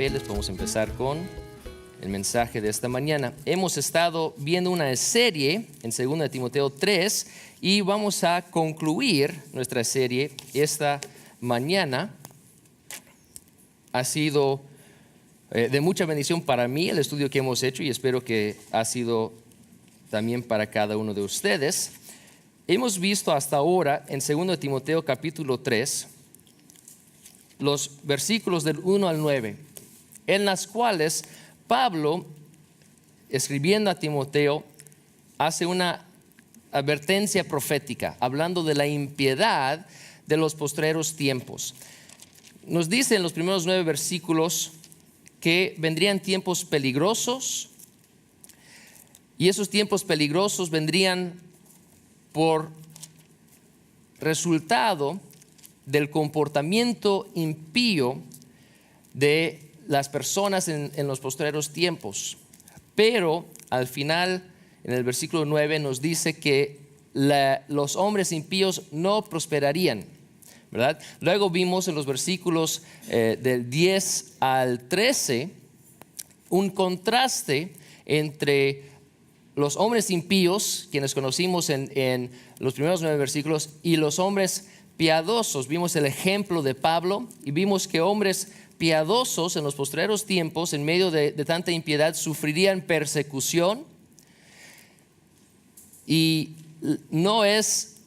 papeles, podemos empezar con el mensaje de esta mañana. Hemos estado viendo una serie en 2 Timoteo 3 y vamos a concluir nuestra serie esta mañana. Ha sido de mucha bendición para mí el estudio que hemos hecho y espero que ha sido también para cada uno de ustedes. Hemos visto hasta ahora en 2 Timoteo capítulo 3 los versículos del 1 al 9, en las cuales Pablo, escribiendo a Timoteo, hace una advertencia profética, hablando de la impiedad de los postreros tiempos. Nos dice en los primeros 9 versículos que vendrían tiempos peligrosos, y esos tiempos peligrosos vendrían por resultado del comportamiento impío de las personas en los postreros tiempos. Pero al final, en el versículo 9, nos dice que los hombres impíos no prosperarían, ¿verdad? Luego vimos en los versículos del 10 al 13 un contraste entre los hombres impíos, quienes conocimos en los primeros 9 versículos, y los hombres piadosos. Vimos el ejemplo de Pablo y vimos que hombres piadosos en los postreros tiempos, en medio de tanta impiedad, sufrirían persecución, y no es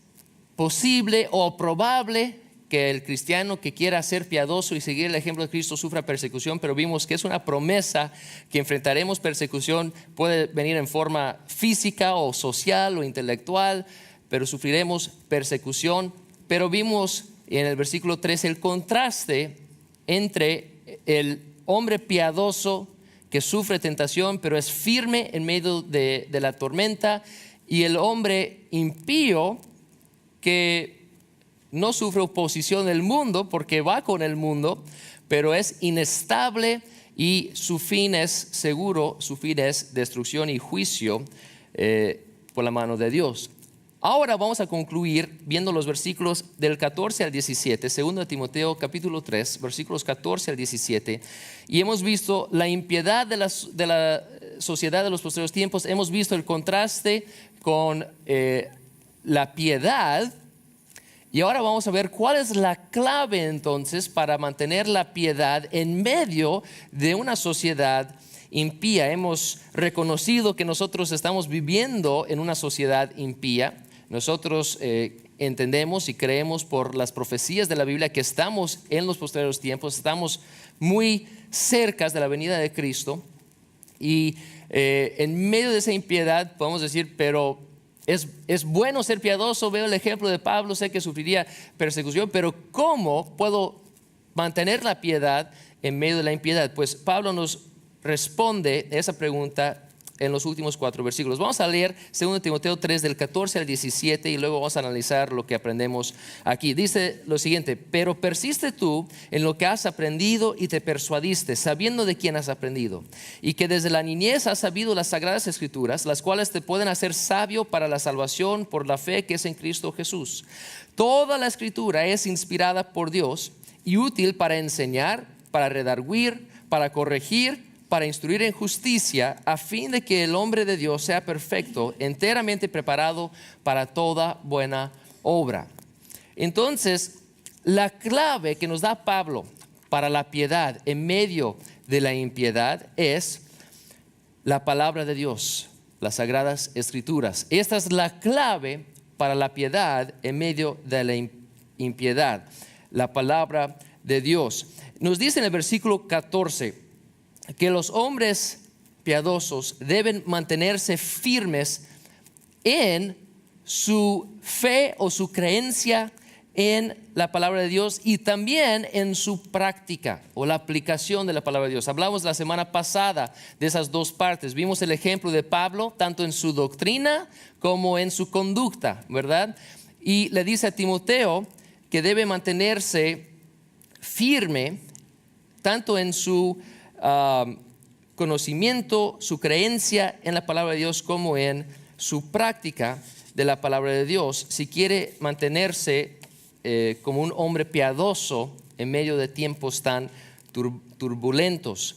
posible o probable que el cristiano que quiera ser piadoso y seguir el ejemplo de Cristo sufra persecución, pero vimos que es una promesa que enfrentaremos persecución. Puede venir en forma física o social o intelectual, pero sufriremos persecución. Pero vimos en el versículo 3 el contraste entre el hombre piadoso que sufre tentación pero es firme en medio de la tormenta, y el hombre impío que no sufre oposición del mundo porque va con el mundo, pero es inestable y su fin es seguro, su fin es destrucción y juicio por la mano de Dios. Ahora vamos a concluir viendo los versículos del 14 al 17, 2 Timoteo capítulo 3, versículos 14 al 17. Y hemos visto la impiedad de la sociedad de los posteriores tiempos. Hemos visto el contraste con la piedad. Y ahora vamos a ver cuál es la clave entonces para mantener la piedad en medio de una sociedad impía. Hemos reconocido que nosotros estamos viviendo en una sociedad impía. Nosotros entendemos y creemos por las profecías de la Biblia que estamos en los postreros tiempos, estamos muy cerca de la venida de Cristo, y en medio de esa impiedad podemos decir, pero es bueno ser piadoso. Veo el ejemplo de Pablo, sé que sufriría persecución, pero ¿cómo puedo mantener la piedad en medio de la impiedad? Pues Pablo nos responde esa pregunta en los últimos 4 versículos. Vamos a leer 2 Timoteo 3 del 14 al 17 y luego vamos a analizar lo que aprendemos aquí. Dice lo siguiente: pero persiste tú en lo que has aprendido y te persuadiste, sabiendo de quién has aprendido, y que desde la niñez has sabido las sagradas escrituras, las cuales te pueden hacer sabio para la salvación por la fe que es en Cristo Jesús. Toda la escritura es inspirada por Dios y útil para enseñar, para redarguir, para corregir, para instruir en justicia, a fin de que el hombre de Dios sea perfecto, enteramente preparado para toda buena obra. Entonces, la clave que nos da Pablo para la piedad en medio de la impiedad es la palabra de Dios, las sagradas escrituras. Esta es la clave para la piedad en medio de la impiedad, la palabra de Dios. Nos dice en el versículo 14 que los hombres piadosos deben mantenerse firmes en su fe o su creencia en la palabra de Dios, y también en su práctica o la aplicación de la palabra de Dios. Hablamos la semana pasada de esas dos partes. Vimos el ejemplo de Pablo tanto en su doctrina como en su conducta, ¿verdad? Y le dice a Timoteo que debe mantenerse firme tanto en su conocimiento, su creencia en la palabra de Dios, como en su práctica de la palabra de Dios, si quiere mantenerse como un hombre piadoso en medio de tiempos tan turbulentos.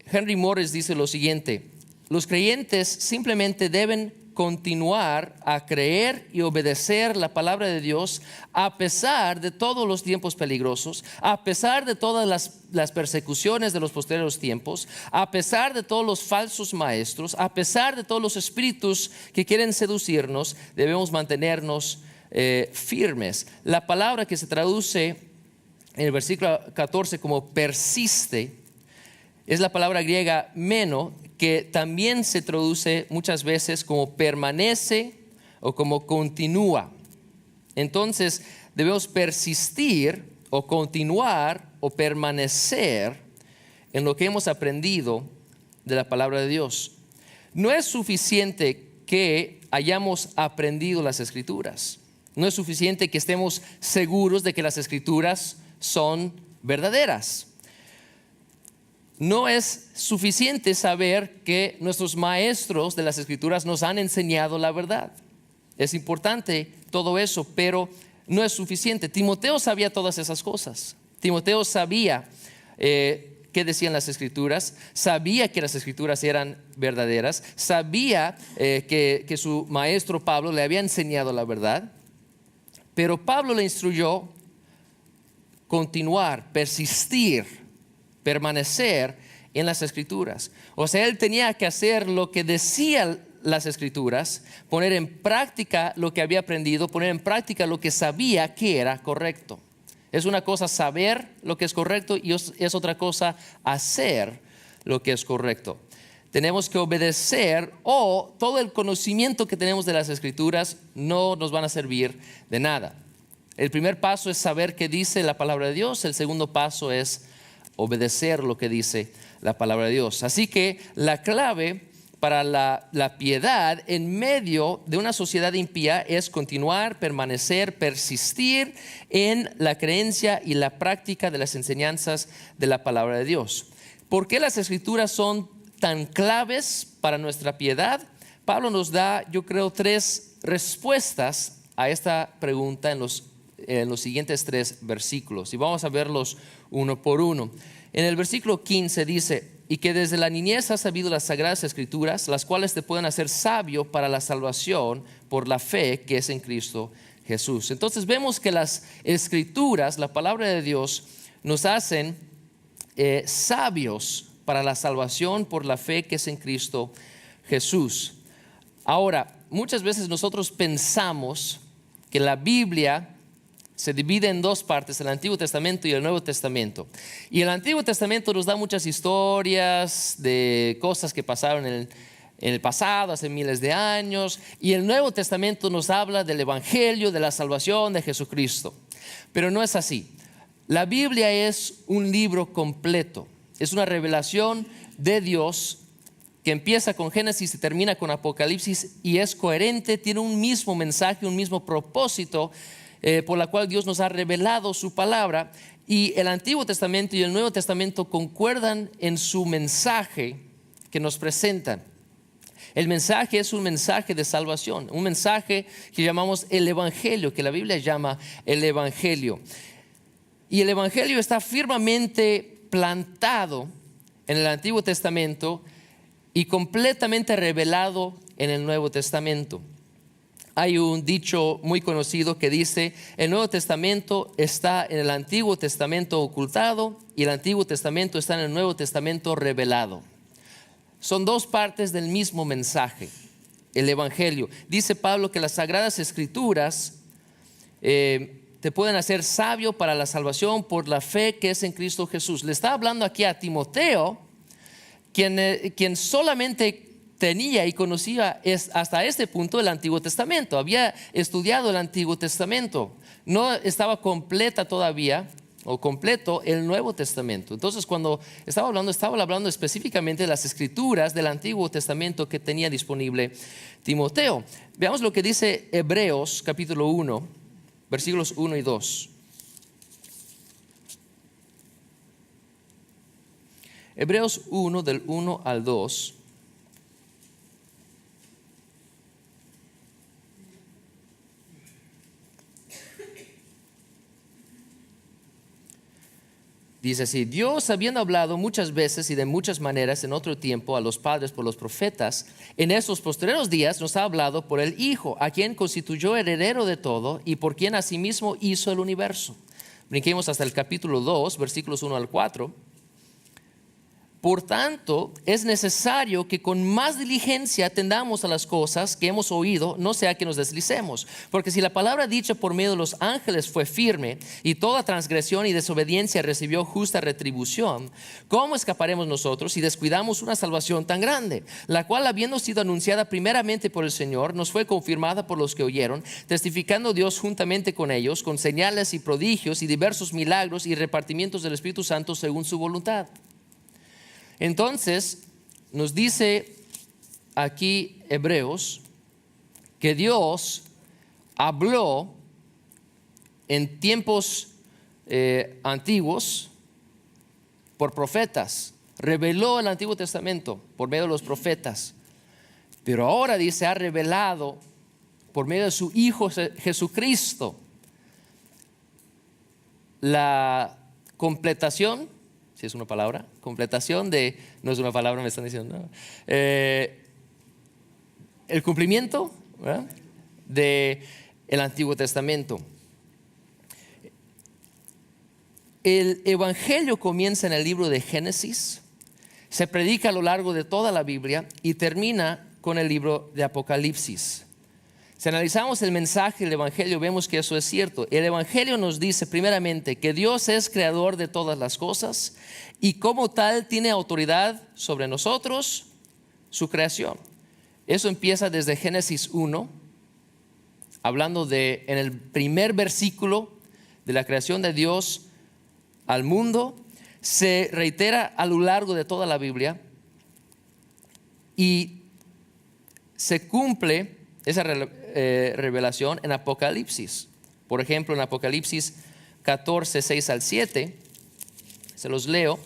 Henry Morris dice lo siguiente: los creyentes simplemente deben continuar a creer y obedecer la palabra de Dios a pesar de todos los tiempos peligrosos, a pesar de todas las persecuciones de los posteriores tiempos, a pesar de todos los falsos maestros, a pesar de todos los espíritus que quieren seducirnos. Debemos mantenernos firmes. La palabra que se traduce en el versículo 14 como persiste es la palabra griega meno, que también se traduce muchas veces como permanece o como continúa. Entonces debemos persistir o continuar o permanecer en lo que hemos aprendido de la palabra de Dios. No es suficiente que hayamos aprendido las Escrituras. No es suficiente que estemos seguros de que las Escrituras son verdaderas. No es suficiente saber que nuestros maestros de las Escrituras nos han enseñado la verdad. Es importante todo eso, pero no es suficiente. Timoteo sabía todas esas cosas. Timoteo sabía qué decían las Escrituras, sabía que las Escrituras eran verdaderas, sabía que su maestro Pablo le había enseñado la verdad, pero Pablo le instruyó continuar, persistir, permanecer en las Escrituras. O sea, él tenía que hacer lo que decían las Escrituras, poner en práctica lo que había aprendido, poner en práctica lo que sabía que era correcto. Es una cosa saber lo que es correcto y es otra cosa hacer lo que es correcto. Tenemos que obedecer, o todo el conocimiento que tenemos de las Escrituras no nos van a servir de nada. El primer paso es saber qué dice la palabra de Dios. El segundo paso es obedecer lo que dice la palabra de Dios. Así que la clave para la piedad en medio de una sociedad impía es continuar, permanecer, persistir en la creencia y la práctica de las enseñanzas de la palabra de Dios. ¿Por qué las Escrituras son tan claves para nuestra piedad? Pablo nos da, yo creo, 3 respuestas a esta pregunta en los siguientes 3 versículos, y vamos a verlos uno por uno. En el versículo 15 dice: y que desde la niñez has sabido las sagradas Escrituras, las cuales te pueden hacer sabio para la salvación por la fe que es en Cristo Jesús. Entonces vemos que las Escrituras, la palabra de Dios, nos hacen sabios para la salvación por la fe que es en Cristo Jesús. Ahora, muchas veces nosotros pensamos que la Biblia se divide en 2 partes, el Antiguo Testamento y el Nuevo Testamento. Y el Antiguo Testamento nos da muchas historias de cosas que pasaron en el pasado, hace miles de años. Y el Nuevo Testamento nos habla del Evangelio, de la salvación de Jesucristo. Pero no es así. La Biblia es un libro completo. Es una revelación de Dios que empieza con Génesis y termina con Apocalipsis, y es coherente, tiene un mismo mensaje, un mismo propósito, por la cual Dios nos ha revelado su palabra. Y el Antiguo Testamento y el Nuevo Testamento concuerdan en su mensaje que nos presentan. El mensaje es un mensaje de salvación, un mensaje que llamamos el Evangelio, que la Biblia llama el Evangelio. Y el Evangelio está firmemente plantado en el Antiguo Testamento y completamente revelado en el Nuevo Testamento. Hay un dicho muy conocido que dice: el Nuevo Testamento está en el Antiguo Testamento ocultado y el Antiguo Testamento está en el Nuevo Testamento revelado. Son 2 partes del mismo mensaje, el Evangelio. Dice Pablo que las Sagradas Escrituras te pueden hacer sabio para la salvación por la fe que es en Cristo Jesús. Le está hablando aquí a Timoteo, quien solamente tenía y conocía hasta este punto el Antiguo Testamento. Había estudiado el Antiguo Testamento. No estaba completa todavía o completo el Nuevo Testamento. Entonces, cuando estaba hablando específicamente de las Escrituras del Antiguo Testamento que tenía disponible Timoteo. Veamos lo que dice Hebreos capítulo 1, versículos 1 y 2. Hebreos 1, del 1 al 2. Dice así: Dios, habiendo hablado muchas veces y de muchas maneras en otro tiempo a los padres por los profetas, en estos postreros días nos ha hablado por el Hijo, a quien constituyó heredero de todo y por quien asimismo hizo el universo. Brinquemos hasta el capítulo 2, versículos 1 al 4. Por tanto, es necesario que con más diligencia atendamos a las cosas que hemos oído, no sea que nos deslicemos. Porque si la palabra dicha por medio de los ángeles fue firme, y toda transgresión y desobediencia recibió justa retribución, ¿cómo escaparemos nosotros si descuidamos una salvación tan grande? La cual, habiendo sido anunciada primeramente por el Señor, nos fue confirmada por los que oyeron, testificando Dios juntamente con ellos, con señales y prodigios y diversos milagros y repartimientos del Espíritu Santo según su voluntad. Entonces, nos dice aquí Hebreos que Dios habló en tiempos antiguos por profetas, reveló el Antiguo Testamento por medio de los profetas, pero ahora dice, ha revelado por medio de su Hijo Jesucristo la completación. Si es una palabra, completación de, no es una palabra, me están diciendo, no. El cumplimiento, ¿verdad?, de el Antiguo Testamento. El Evangelio comienza en el libro de Génesis, se predica a lo largo de toda la Biblia y termina con el libro de Apocalipsis. Si analizamos el mensaje del Evangelio, vemos que eso es cierto. El Evangelio nos dice primeramente que Dios es creador de todas las cosas y como tal tiene autoridad sobre nosotros, su creación. Eso empieza desde Génesis 1, hablando de, en el primer versículo de la creación de Dios al mundo. Se reitera a lo largo de toda la Biblia y se cumple esa revelación en Apocalipsis. Por ejemplo, en Apocalipsis 14, 6 al 7, se los leo.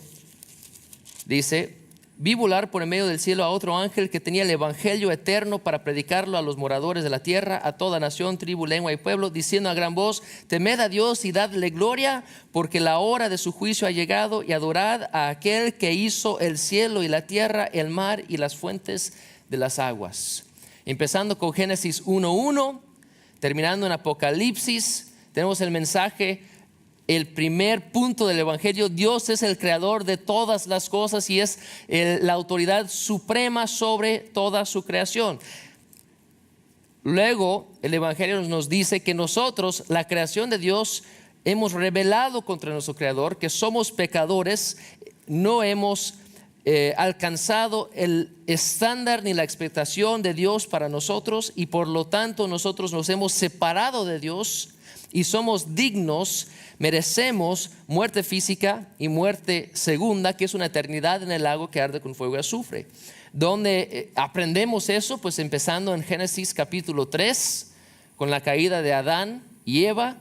Dice: vi volar por en medio del cielo a otro ángel que tenía el evangelio eterno para predicarlo a los moradores de la tierra, a toda nación, tribu, lengua y pueblo, diciendo a gran voz: temed a Dios y dadle gloria, porque la hora de su juicio ha llegado, y adorad a aquel que hizo el cielo y la tierra, el mar y las fuentes de las aguas. Empezando con Génesis 1:1, terminando en Apocalipsis, tenemos el mensaje, el primer punto del Evangelio. Dios es el creador de todas las cosas y es la autoridad suprema sobre toda su creación. Luego el Evangelio nos dice que nosotros, la creación de Dios, hemos rebelado contra nuestro creador, que somos pecadores, no hemos alcanzado el estándar ni la expectación de Dios para nosotros, y por lo tanto nosotros nos hemos separado de Dios y somos dignos, merecemos muerte física y muerte segunda, que es una eternidad en el lago que arde con fuego y azufre. Donde aprendemos eso, pues empezando en Génesis capítulo 3, con la caída de Adán y Eva.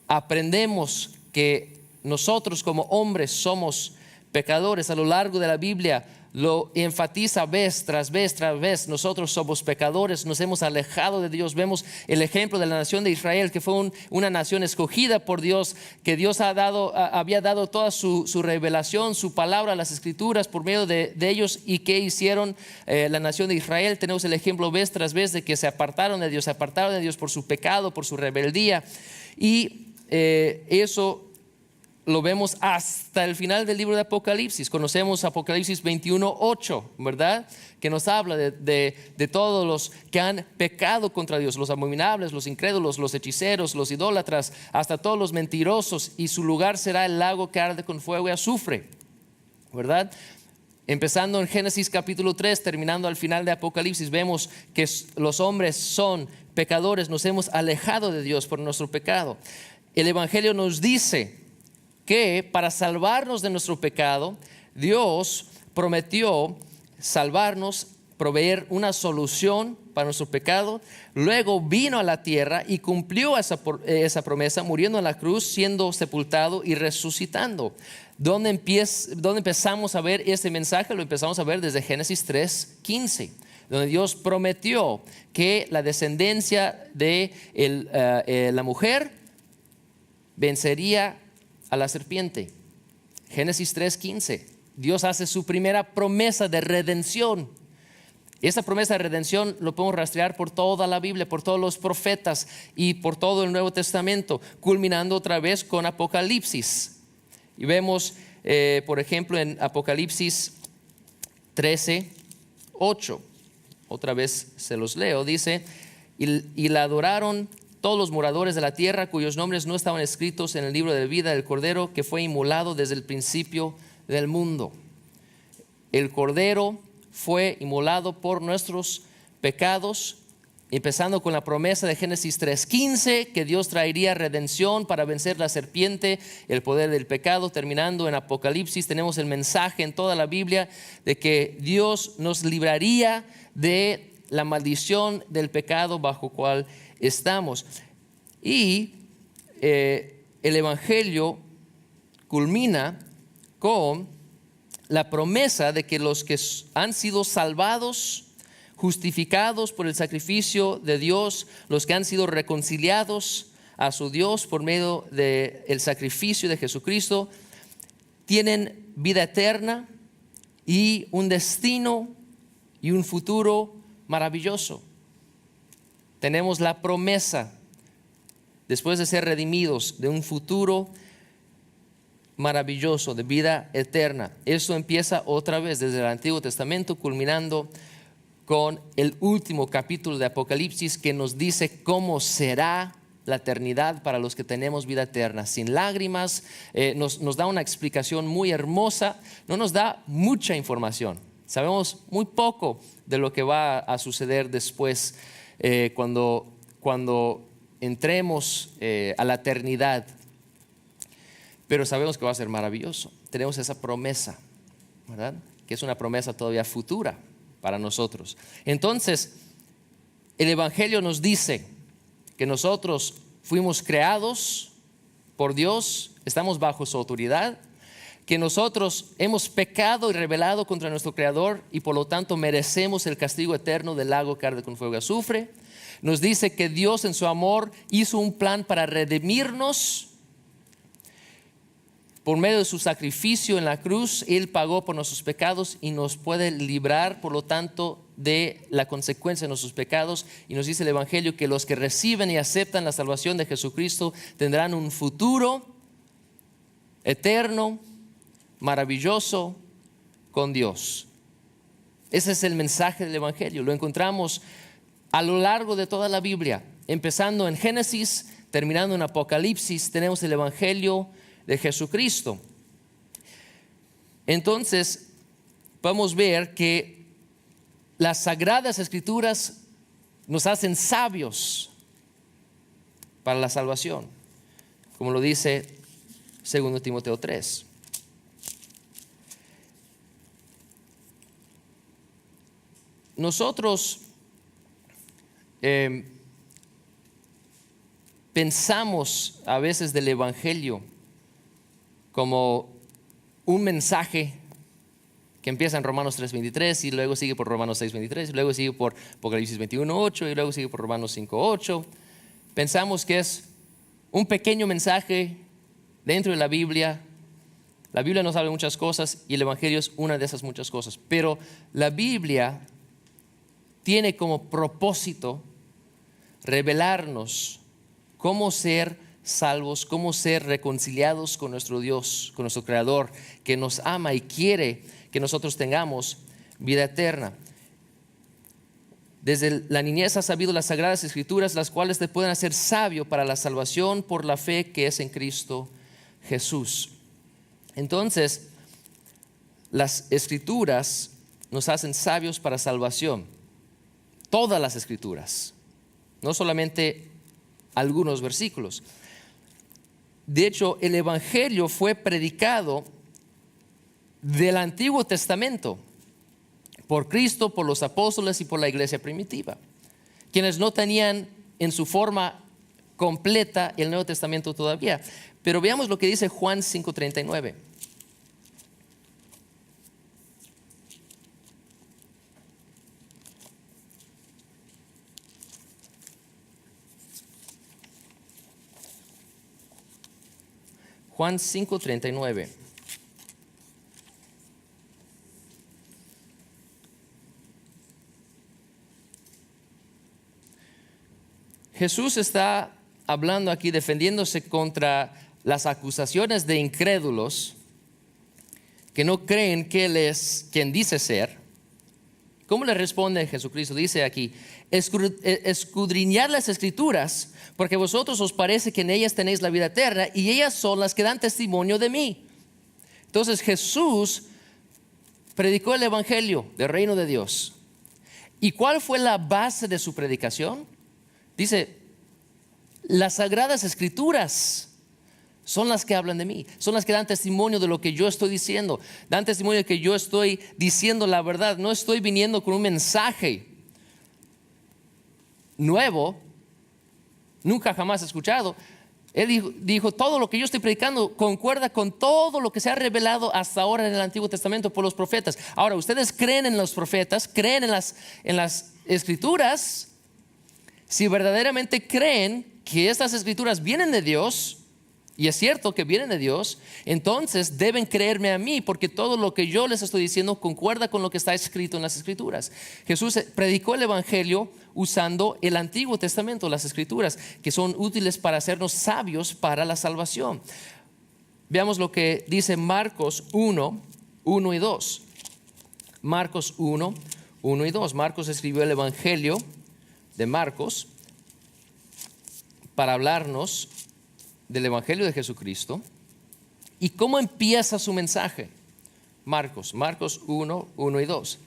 Aprendemos que nosotros como hombres somos pecadores. A lo largo de la Biblia lo enfatiza vez tras vez tras vez. Nosotros somos pecadores, nos hemos alejado de Dios. Vemos el ejemplo de la nación de Israel, que fue una nación escogida por Dios, que Dios había dado toda su revelación, su palabra, las escrituras por medio de ellos. ¿Y qué hicieron la nación de Israel? Tenemos el ejemplo vez tras vez de que se apartaron de Dios por su pecado, por su rebeldía. Y eso lo vemos hasta el final del libro de Apocalipsis. Conocemos Apocalipsis 21:8, ¿verdad? Que nos habla de todos los que han pecado contra Dios, los abominables, los incrédulos, los hechiceros, los idólatras, hasta todos los mentirosos, y su lugar será el lago que arde con fuego y azufre, ¿verdad? Empezando en Génesis capítulo 3, terminando al final de Apocalipsis, vemos que los hombres son pecadores, nos hemos alejado de Dios por nuestro pecado. El Evangelio nos dice que para salvarnos de nuestro pecado, Dios prometió salvarnos, proveer una solución para nuestro pecado. Luego vino a la tierra y cumplió esa promesa, muriendo en la cruz, siendo sepultado y resucitando. ¿Dónde empezamos a ver este mensaje? Lo empezamos a ver desde Génesis 3:15, donde Dios prometió que la descendencia de la mujer vencería a la serpiente. Génesis 3:15. Dios hace su primera promesa de redención. Esa promesa de redención lo podemos rastrear por toda la Biblia, por todos los profetas y por todo el Nuevo Testamento, culminando otra vez con Apocalipsis. Y vemos, por ejemplo, en Apocalipsis 13:8. Otra vez se los leo. Dice, y la adoraron todos los moradores de la tierra, cuyos nombres no estaban escritos en el libro de vida del Cordero, que fue inmolado desde el principio del mundo. El Cordero fue inmolado por nuestros pecados, empezando con la promesa de Génesis 3:15, que Dios traería redención para vencer la serpiente, el poder del pecado. Terminando en Apocalipsis, tenemos el mensaje en toda la Biblia de que Dios nos libraría de la maldición del pecado bajo cual estamos. Y el Evangelio culmina con la promesa de que los que han sido salvados, justificados por el sacrificio de Dios, los que han sido reconciliados a su Dios por medio del sacrificio de Jesucristo, tienen vida eterna y un destino y un futuro maravilloso. Tenemos la promesa, después de ser redimidos, de un futuro maravilloso, de vida eterna. Esto empieza otra vez desde el Antiguo Testamento, culminando con el último capítulo de Apocalipsis, que nos dice cómo será la eternidad para los que tenemos vida eterna, sin lágrimas. Nos da una explicación muy hermosa. No nos da mucha información, sabemos muy poco de lo que va a suceder después, cuando entremos a la eternidad. Pero sabemos que va a ser maravilloso. Tenemos esa promesa, ¿verdad? Que es una promesa todavía futura para nosotros. Entonces, el Evangelio nos dice que nosotros fuimos creados por Dios, estamos bajo su autoridad, que nosotros hemos pecado y rebelado contra nuestro Creador y por lo tanto merecemos el castigo eterno del lago que arde con fuego y azufre. Nos dice que Dios en su amor hizo un plan para redimirnos. Por medio de su sacrificio en la cruz, Él pagó por nuestros pecados y nos puede librar, por lo tanto, de la consecuencia de nuestros pecados. Y nos dice el Evangelio que los que reciben y aceptan la salvación de Jesucristo tendrán un futuro eterno, maravilloso con Dios. Ese es el mensaje del Evangelio. Lo encontramos a lo largo de toda la Biblia, empezando en Génesis, terminando en Apocalipsis. Tenemos el Evangelio de Jesucristo. Entonces podemos ver que las Sagradas Escrituras nos hacen sabios para la salvación, como lo dice 2 Timoteo 3. Nosotros pensamos a veces del Evangelio como un mensaje que empieza en Romanos 3:23 y luego sigue por Romanos 6:23 y luego sigue por Apocalipsis 21:8 y luego sigue por Romanos 5:8. Pensamos que es un pequeño mensaje dentro de la Biblia. La Biblia nos habla de muchas cosas y el Evangelio es una de esas muchas cosas. Pero la Biblia tiene como propósito revelarnos cómo ser salvos, cómo ser reconciliados con nuestro Dios, con nuestro Creador, que nos ama y quiere que nosotros tengamos vida eterna. Desde la niñez has sabido las Sagradas Escrituras, las cuales te pueden hacer sabio para la salvación por la fe que es en Cristo Jesús. Entonces, las Escrituras nos hacen sabios para salvación. Todas las Escrituras, no solamente algunos versículos. De hecho, el Evangelio fue predicado del Antiguo Testamento por Cristo, por los apóstoles y por la iglesia primitiva, quienes no tenían en su forma completa el Nuevo Testamento todavía. Pero veamos lo que dice Juan 5:39. Juan 5:39. Jesús está hablando aquí, defendiéndose contra las acusaciones de incrédulos que no creen que Él es quien dice ser. ¿Cómo le responde Jesucristo? Dice aquí: escudriñad las Escrituras, porque a vosotros os parece que en ellas tenéis la vida eterna, y ellas son las que dan testimonio de mí. Entonces Jesús predicó el Evangelio del reino de Dios. ¿Y cuál fue la base de su predicación? Dice: las sagradas Escrituras son las que hablan de mí, son las que dan testimonio de lo que yo estoy diciendo, dan testimonio de que yo estoy diciendo la verdad. No estoy viniendo con un mensaje nuevo, nunca jamás escuchado. Él dijo, todo lo que yo estoy predicando concuerda con todo lo que se ha revelado hasta ahora en el Antiguo Testamento por los profetas. Ahora, ustedes creen en los profetas, creen en las Escrituras. Si verdaderamente creen que estas Escrituras vienen de Dios, y es cierto que vienen de Dios, entonces deben creerme a mí, porque todo lo que yo les estoy diciendo concuerda con lo que está escrito en las Escrituras. Jesús predicó el Evangelio usando el Antiguo Testamento, las Escrituras, que son útiles para hacernos sabios para la salvación. Veamos lo que dice Marcos 1, 1 y 2. Marcos 1, 1 y 2. Marcos escribió el Evangelio de Marcos para hablarnos del Evangelio de Jesucristo. ¿Y cómo empieza su mensaje? Marcos 1, 1 y 2.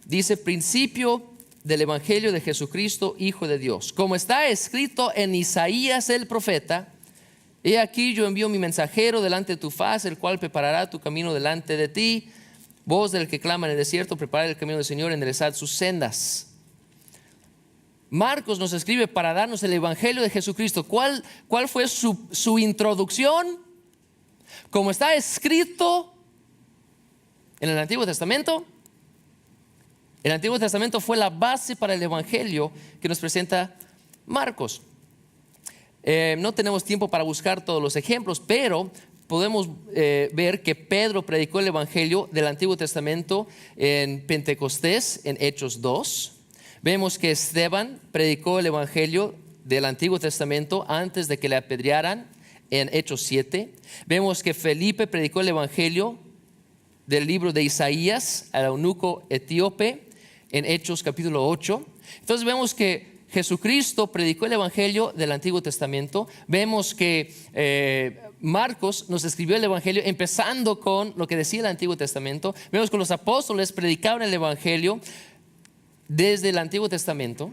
Dice: principio del Evangelio de Jesucristo, Hijo de Dios. Como está escrito en Isaías el profeta: he aquí yo envío mi mensajero delante de tu faz, el cual preparará tu camino delante de ti. Voz del que clama en el desierto, preparad el camino del Señor, enderezad sus sendas. Marcos nos escribe para darnos el Evangelio de Jesucristo. ¿Cuál fue su introducción? Como está escrito en el Antiguo Testamento. El Antiguo Testamento fue la base para el Evangelio que nos presenta Marcos. No tenemos tiempo para buscar todos los ejemplos, pero podemos ver que Pedro predicó el Evangelio del Antiguo Testamento en Pentecostés, en Hechos 2. Vemos que Esteban predicó el Evangelio del Antiguo Testamento antes de que le apedrearan, en Hechos 7. Vemos que Felipe predicó el Evangelio del libro de Isaías al eunuco etíope en Hechos capítulo 8. Entonces vemos que Jesucristo predicó el Evangelio del Antiguo Testamento. Vemos que Marcos nos escribió el Evangelio empezando con lo que decía el Antiguo Testamento. Vemos que los apóstoles predicaban el Evangelio desde el Antiguo Testamento.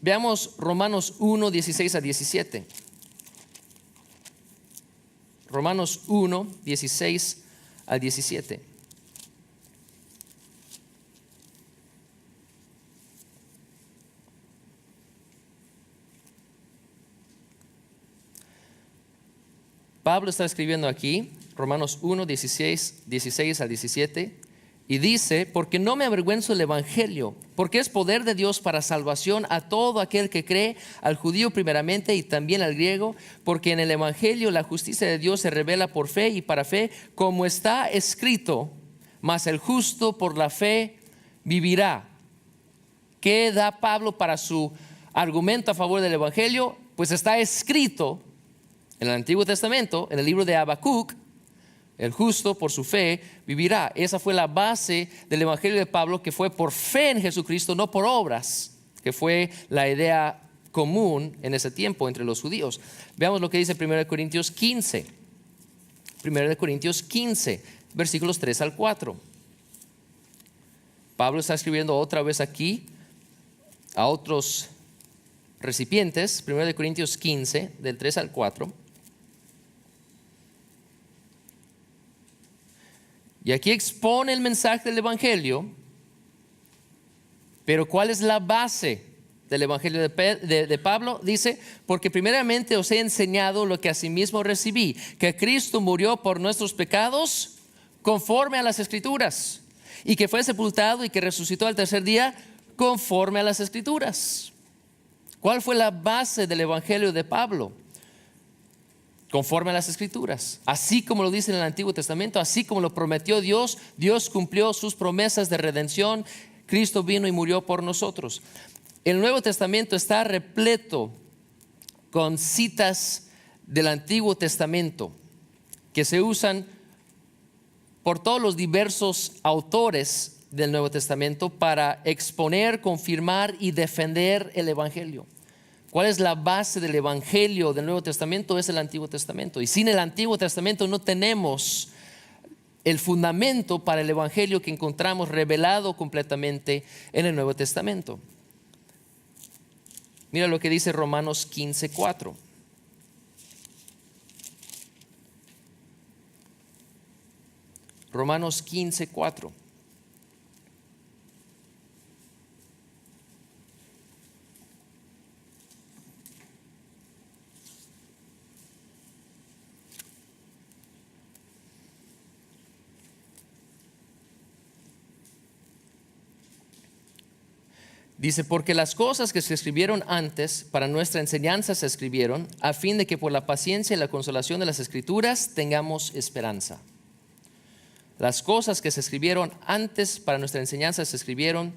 Veamos Romanos 1, 16 a 17. Romanos 1, 16 a 17. Pablo está escribiendo aquí, Romanos 1, 16 al 17. Y dice: porque no me avergüenzo del Evangelio, porque es poder de Dios para salvación a todo aquel que cree, al judío primeramente y también al griego, porque en el Evangelio la justicia de Dios se revela por fe y para fe, como está escrito: mas el justo por la fe vivirá. ¿Qué da Pablo para su argumento a favor del Evangelio? Pues está escrito en el Antiguo Testamento, en el libro de Habacuc: el justo por su fe vivirá. Esa fue la base del Evangelio de Pablo, que fue por fe en Jesucristo, no por obras, que fue la idea común en ese tiempo entre los judíos. Veamos lo que dice 1 Corintios 15. 1 Corintios 15, versículos 3 al 4. Pablo está escribiendo otra vez aquí a otros recipientes. 1 Corintios 15, del 3 al 4. Y aquí expone el mensaje del Evangelio. Pero ¿cuál es la base del Evangelio de Pablo? Dice: porque primeramente os he enseñado lo que asimismo recibí, que Cristo murió por nuestros pecados conforme a las Escrituras, y que fue sepultado y que resucitó al tercer día conforme a las Escrituras. ¿Cuál fue la base del Evangelio de Pablo? conforme a las Escrituras, así como lo dice en el Antiguo Testamento, así como lo prometió Dios. Dios cumplió sus promesas de redención. Cristo vino y murió por nosotros. El Nuevo Testamento está repleto con citas del Antiguo Testamento que se usan por todos los diversos autores del Nuevo Testamento para exponer, confirmar y defender el Evangelio. ¿Cuál es la base del Evangelio del Nuevo Testamento? Es el Antiguo Testamento. Y sin el Antiguo Testamento no tenemos el fundamento para el Evangelio que encontramos revelado completamente en el Nuevo Testamento. Mira lo que dice Romanos 15:4. Romanos 15:4. Dice, porque las cosas que se escribieron antes para nuestra enseñanza se escribieron a fin de que por la paciencia y la consolación de las Escrituras tengamos esperanza. Las cosas que se escribieron antes para nuestra enseñanza se escribieron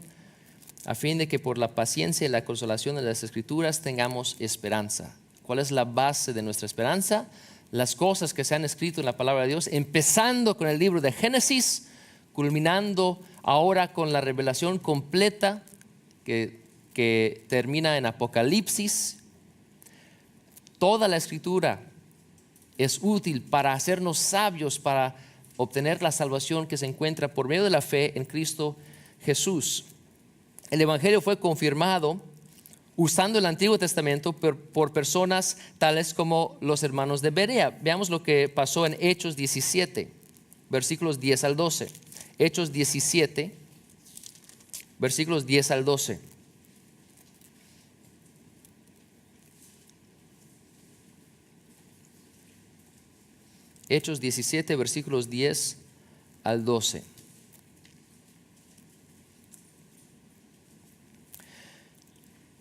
a fin de que por la paciencia y la consolación de las Escrituras tengamos esperanza. ¿Cuál es la base de nuestra esperanza? Las cosas que se han escrito en la palabra de Dios, empezando con el libro de Génesis, culminando ahora con la revelación completa que termina en Apocalipsis. Toda la Escritura es útil para hacernos sabios, para obtener la salvación que se encuentra por medio de la fe en Cristo Jesús. El Evangelio fue confirmado usando el Antiguo Testamento por personas tales como los hermanos de Berea. Veamos lo que pasó en Hechos 17, versículos 10 al 12. Hechos 17, versículos 10 al 12. Hechos 17, versículos 10 al 12.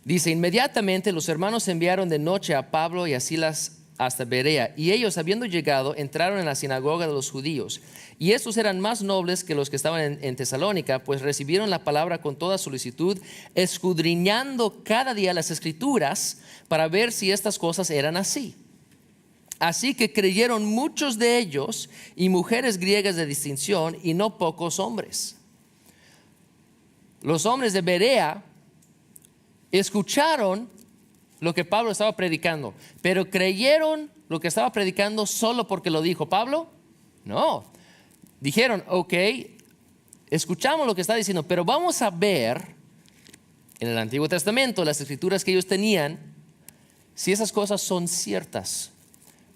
Dice, inmediatamente los hermanos enviaron de noche a Pablo y a Silas hasta Berea, y ellos, habiendo llegado, entraron en la sinagoga de los judíos. Y estos eran más nobles que los que estaban en Tesalónica, pues recibieron la palabra con toda solicitud, escudriñando cada día las Escrituras para ver si estas cosas eran así. Así que creyeron muchos de ellos, y mujeres griegas de distinción, y no pocos hombres. Los hombres de Berea escucharon lo que Pablo estaba predicando, pero creyeron lo que estaba predicando solo porque lo dijo Pablo. No, dijeron, ok, escuchamos lo que está diciendo, pero vamos a ver en el Antiguo Testamento, las escrituras que ellos tenían, si esas cosas son ciertas.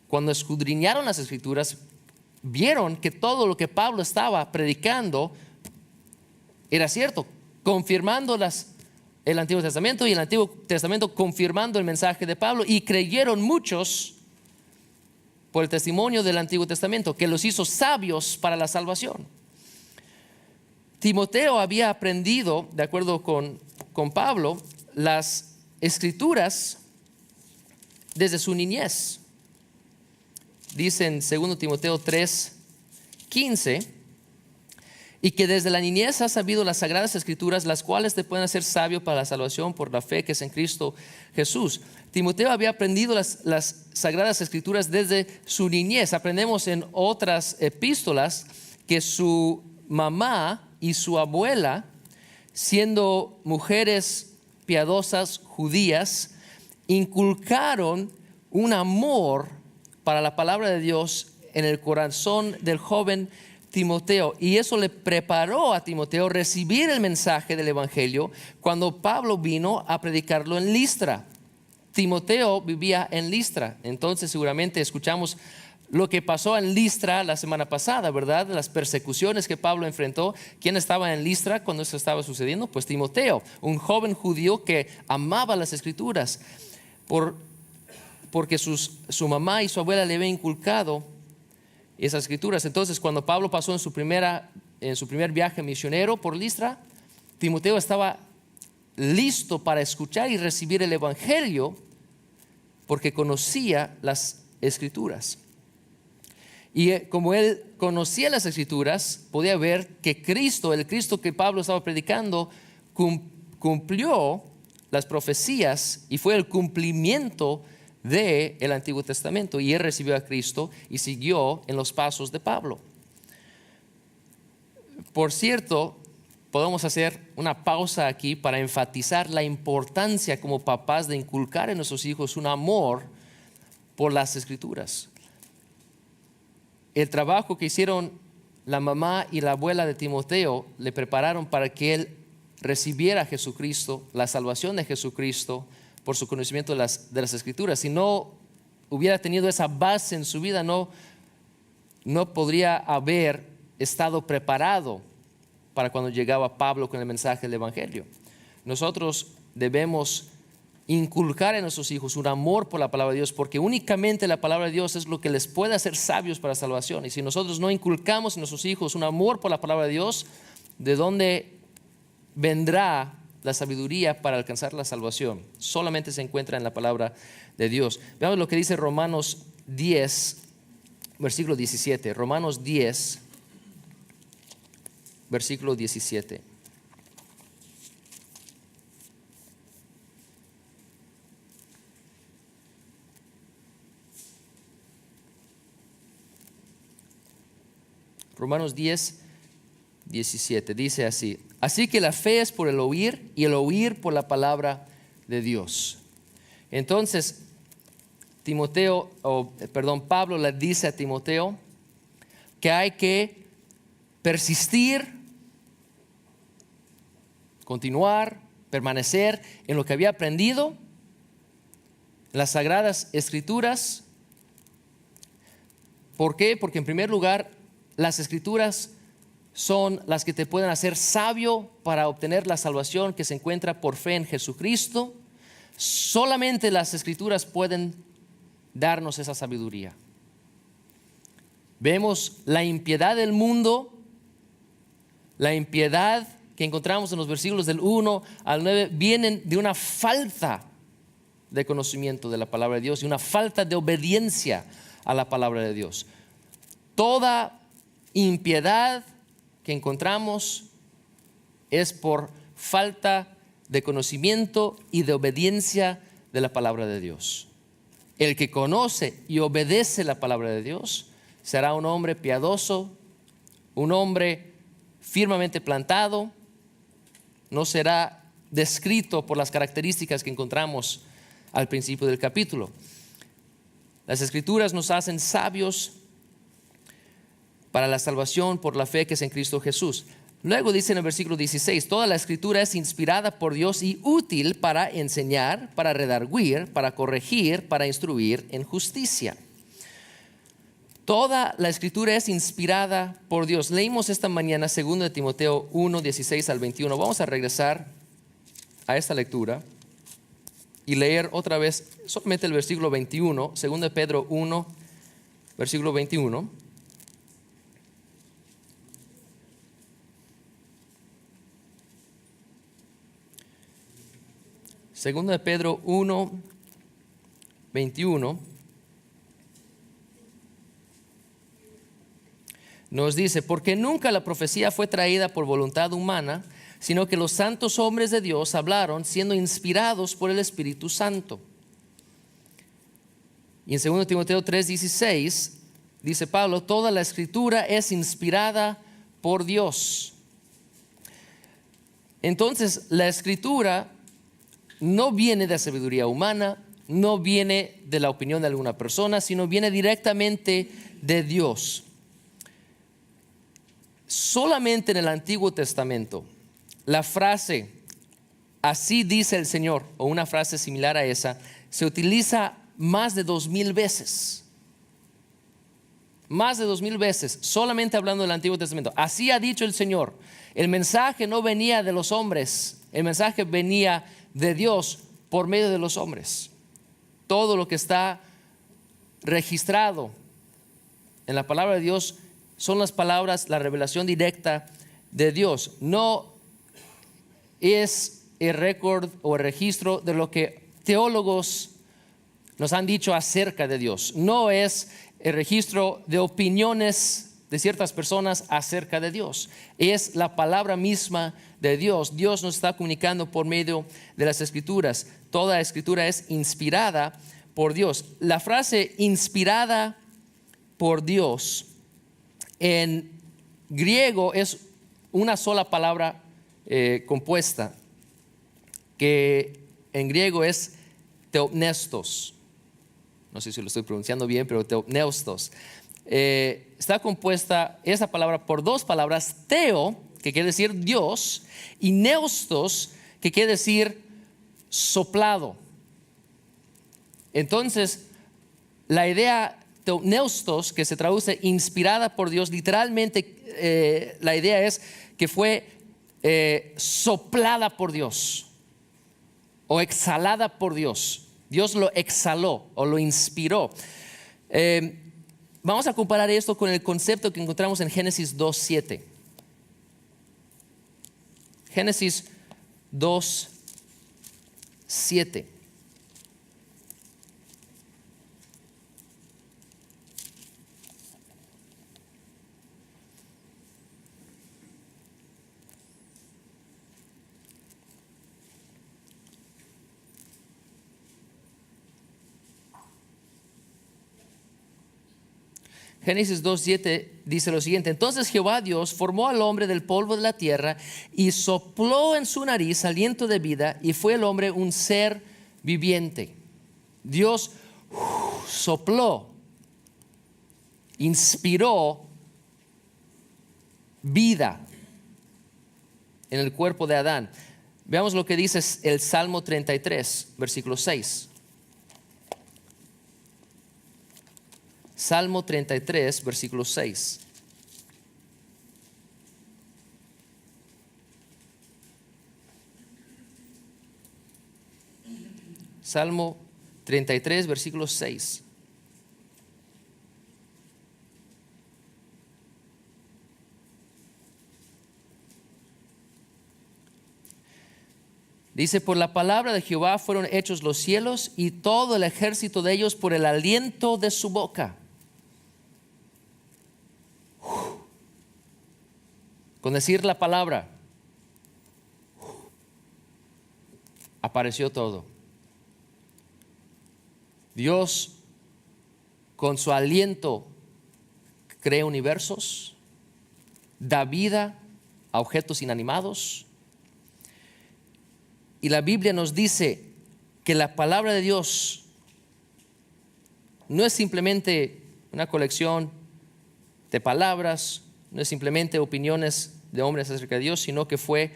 Cuando escudriñaron las escrituras, vieron que todo lo que Pablo estaba predicando era cierto, confirmando el Antiguo Testamento, y el Antiguo Testamento confirmando el mensaje de Pablo, y creyeron muchos por el testimonio del Antiguo Testamento, que los hizo sabios para la salvación. Timoteo había aprendido, de acuerdo con Pablo, las escrituras desde su niñez. Dice en 2 Timoteo 3:15, y que desde la niñez has sabido las sagradas escrituras, las cuales te pueden hacer sabio para la salvación por la fe que es en Cristo Jesús. Timoteo había aprendido las sagradas escrituras desde su niñez. Aprendemos en otras epístolas que su mamá y su abuela, siendo mujeres piadosas judías, inculcaron un amor para la palabra de Dios en el corazón del joven Timoteo, y eso le preparó a Timoteo recibir el mensaje del Evangelio cuando Pablo vino a predicarlo en Listra. Timoteo vivía en Listra, entonces seguramente escuchamos lo que pasó en Listra la semana pasada, ¿verdad? Las persecuciones que Pablo enfrentó. ¿Quién estaba en Listra cuando eso estaba sucediendo? Pues Timoteo, un joven judío que amaba las escrituras porque su mamá y su abuela le habían inculcado esas escrituras. Entonces, cuando Pablo pasó en su primer viaje misionero por Listra, Timoteo estaba listo para escuchar y recibir el Evangelio porque conocía las Escrituras. Y como él conocía las Escrituras, podía ver que Cristo, el Cristo que Pablo estaba predicando, cumplió las profecías y fue el cumplimiento del Antiguo Testamento. Y él recibió a Cristo y siguió en los pasos de Pablo. Por cierto, podemos hacer una pausa aquí para enfatizar la importancia como papás de inculcar en nuestros hijos un amor por las Escrituras. El trabajo que hicieron la mamá y la abuela de Timoteo le prepararon para que él recibiera a Jesucristo, la salvación de Jesucristo, por su conocimiento de las Escrituras. Si no hubiera tenido esa base en su vida, no podría haber estado preparado para cuando llegaba Pablo con el mensaje del Evangelio. Nosotros debemos inculcar en nuestros hijos un amor por la palabra de Dios, porque únicamente la palabra de Dios es lo que les puede hacer sabios para la salvación. Y si nosotros no inculcamos en nuestros hijos un amor por la palabra de Dios, ¿de dónde vendrá la sabiduría para alcanzar la salvación? Solamente se encuentra en la palabra de Dios. Veamos lo que dice Romanos 10, versículo 17. Romanos 10, versículo 17. Romanos 10, 17 dice así: así que la fe es por el oír y el oír por la palabra de Dios. Entonces Pablo le dice a Timoteo que hay que persistir, continuar, permanecer en lo que había aprendido en las Sagradas Escrituras. ¿Por qué? Porque en primer lugar, las Escrituras son las que te pueden hacer sabio para obtener la salvación que se encuentra por fe en Jesucristo. Solamente las Escrituras pueden darnos esa sabiduría. Vemos la impiedad del mundo, la impiedad que encontramos en los versículos del 1 al 9, vienen de una falta de conocimiento de la palabra de Dios y una falta de obediencia a la palabra de Dios. Toda impiedad que encontramos es por falta de conocimiento y de obediencia de la palabra de Dios. El que conoce y obedece la palabra de Dios será un hombre piadoso, un hombre firmemente plantado, no será descrito por las características que encontramos al principio del capítulo. Las Escrituras nos hacen sabios para la salvación por la fe que es en Cristo Jesús. Luego dice en el versículo 16: toda la Escritura es inspirada por Dios y útil para enseñar, para redarguir, para corregir, para instruir en justicia. Toda la Escritura es inspirada por Dios. Leímos esta mañana 2 Timoteo 1, 16 al 21. Vamos a regresar a esta lectura y leer otra vez solamente el versículo 21, 2 Pedro 1, versículo 21. Segundo de Pedro 1, 21 nos dice: porque nunca la profecía fue traída por voluntad humana, sino que los santos hombres de Dios hablaron siendo inspirados por el Espíritu Santo. Y en 2 Timoteo 3, 16 dice Pablo: toda la Escritura es inspirada por Dios. Entonces la Escritura no viene de sabiduría humana, no viene de la opinión de alguna persona, sino viene directamente de Dios. Solamente en el Antiguo Testamento la frase "así dice el Señor" o una frase similar a esa se utiliza más de 2000 veces. Más de 2000 veces, solamente hablando del Antiguo Testamento. Así ha dicho el Señor. El mensaje no venía de los hombres, el mensaje venía de Dios por medio de los hombres. Todo lo que está registrado en la palabra de Dios son las palabras, la revelación directa de Dios. No es el récord o el registro de lo que teólogos nos han dicho acerca de Dios. No es el registro de opiniones de ciertas personas acerca de Dios. Es la palabra misma de Dios. Dios nos está comunicando por medio de las Escrituras. Toda Escritura es inspirada por Dios. La frase inspirada por Dios en griego es una sola palabra compuesta, que en griego es theopneustos. No sé si lo estoy pronunciando bien, pero theopneustos. Está compuesta esa palabra por dos palabras: theo, que quiere decir Dios, y neustos, que quiere decir soplado. Entonces, la idea theopneustos, que se traduce inspirada por Dios, literalmente la idea es que fue soplada por Dios o exhalada por Dios. Dios lo exhaló o lo inspiró. Vamos a comparar esto con el concepto que encontramos en Génesis 2:7. Génesis 2:7. Génesis 2:7 dice lo siguiente: entonces Jehová Dios formó al hombre del polvo de la tierra y sopló en su nariz aliento de vida, y fue el hombre un ser viviente. Dios sopló, inspiró vida en el cuerpo de Adán. Veamos lo que dice el Salmo 33, versículo 6. Salmo 33, versículo 6. Salmo 33, versículo 6. Dice: por la palabra de Jehová fueron hechos los cielos, y todo el ejército de ellos por el aliento de su boca. Con decir la palabra, apareció todo. Dios, con su aliento, crea universos, da vida a objetos inanimados. Y la Biblia nos dice que la palabra de Dios no es simplemente una colección de palabras, no es simplemente opiniones de hombres acerca de Dios, sino que fue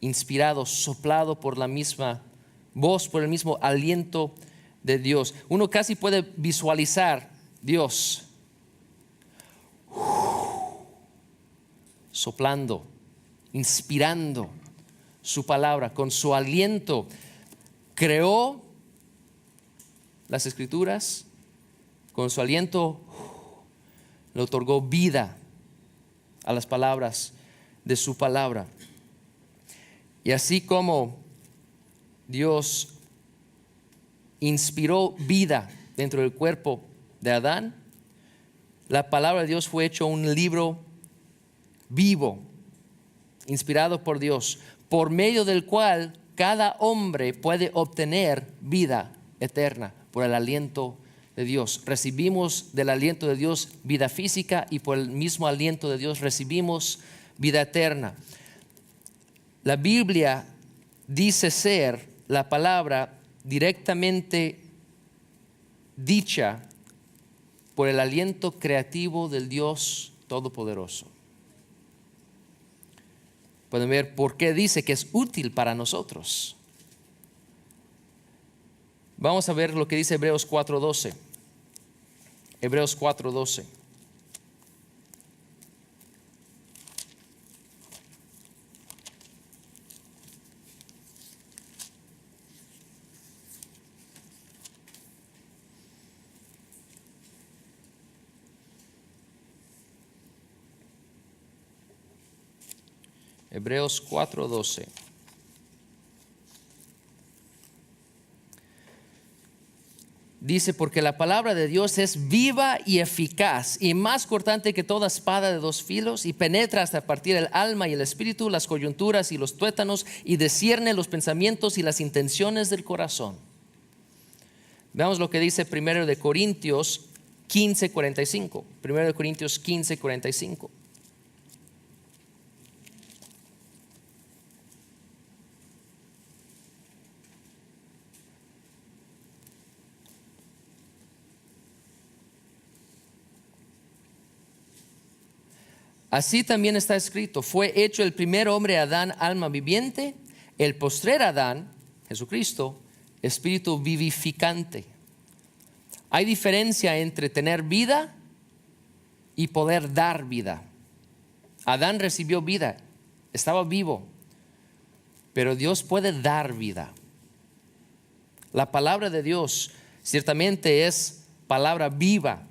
inspirado, soplado por la misma voz, por el mismo aliento de Dios. Uno casi puede visualizar Dios soplando, inspirando su palabra. Con su aliento creó las Escrituras, con su aliento le otorgó vida a las palabras de su palabra. Y así como Dios inspiró vida dentro del cuerpo de Adán, la palabra de Dios fue hecho un libro vivo, inspirado por Dios, por medio del cual cada hombre puede obtener vida eterna por el aliento de Dios. Recibimos del aliento de Dios vida física, y por el mismo aliento de Dios recibimos vida eterna. La Biblia dice ser la palabra directamente dicha por el aliento creativo del Dios Todopoderoso. Pueden ver por qué dice que es útil para nosotros. Vamos a ver lo que dice Hebreos 4:12. Hebreos 4:12. Hebreos 4:12. Dice, porque la palabra de Dios es viva y eficaz y más cortante que toda espada de dos filos y penetra hasta partir el alma y el espíritu, las coyunturas y los tuétanos y discierne los pensamientos y las intenciones del corazón. Veamos lo que dice 1 de Corintios 15:45. 1 de Corintios 15:45. Así también está escrito, fue hecho el primer hombre Adán, alma viviente, el postrer Adán, Jesucristo, espíritu vivificante. Hay diferencia entre tener vida y poder dar vida. Adán recibió vida, estaba vivo, pero Dios puede dar vida. La palabra de Dios ciertamente es palabra viva,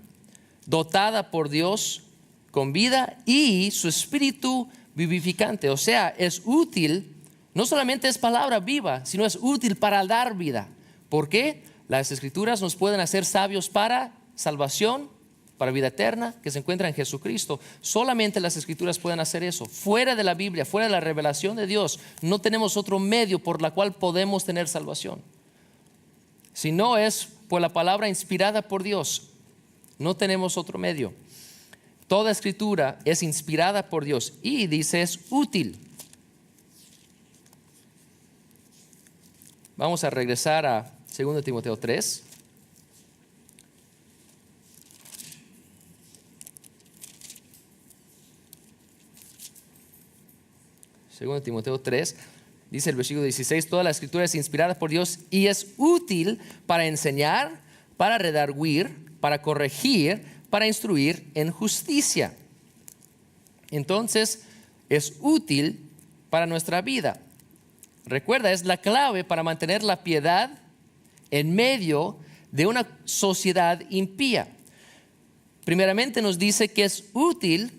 dotada por Dios con vida y su espíritu vivificante. O sea, es útil, no solamente es palabra viva, sino es útil para dar vida. ¿Por qué? Las escrituras nos pueden hacer sabios para salvación, para vida eterna, que se encuentra en Jesucristo. Solamente las escrituras pueden hacer eso. Fuera de la Biblia, fuera de la revelación de Dios, no tenemos otro medio por la cual podemos tener salvación. Si no es por la palabra inspirada por Dios, no tenemos otro medio. Toda escritura es inspirada por Dios y dice es útil. Vamos a regresar a 2 Timoteo 3. Segundo Timoteo 3, dice el versículo 16, toda la escritura es inspirada por Dios y es útil para enseñar, para redarguir, para corregir, para instruir en justicia. Entonces, es útil para nuestra vida. Recuerda, es la clave para mantener la piedad en medio de una sociedad impía. Primeramente nos dice que es útil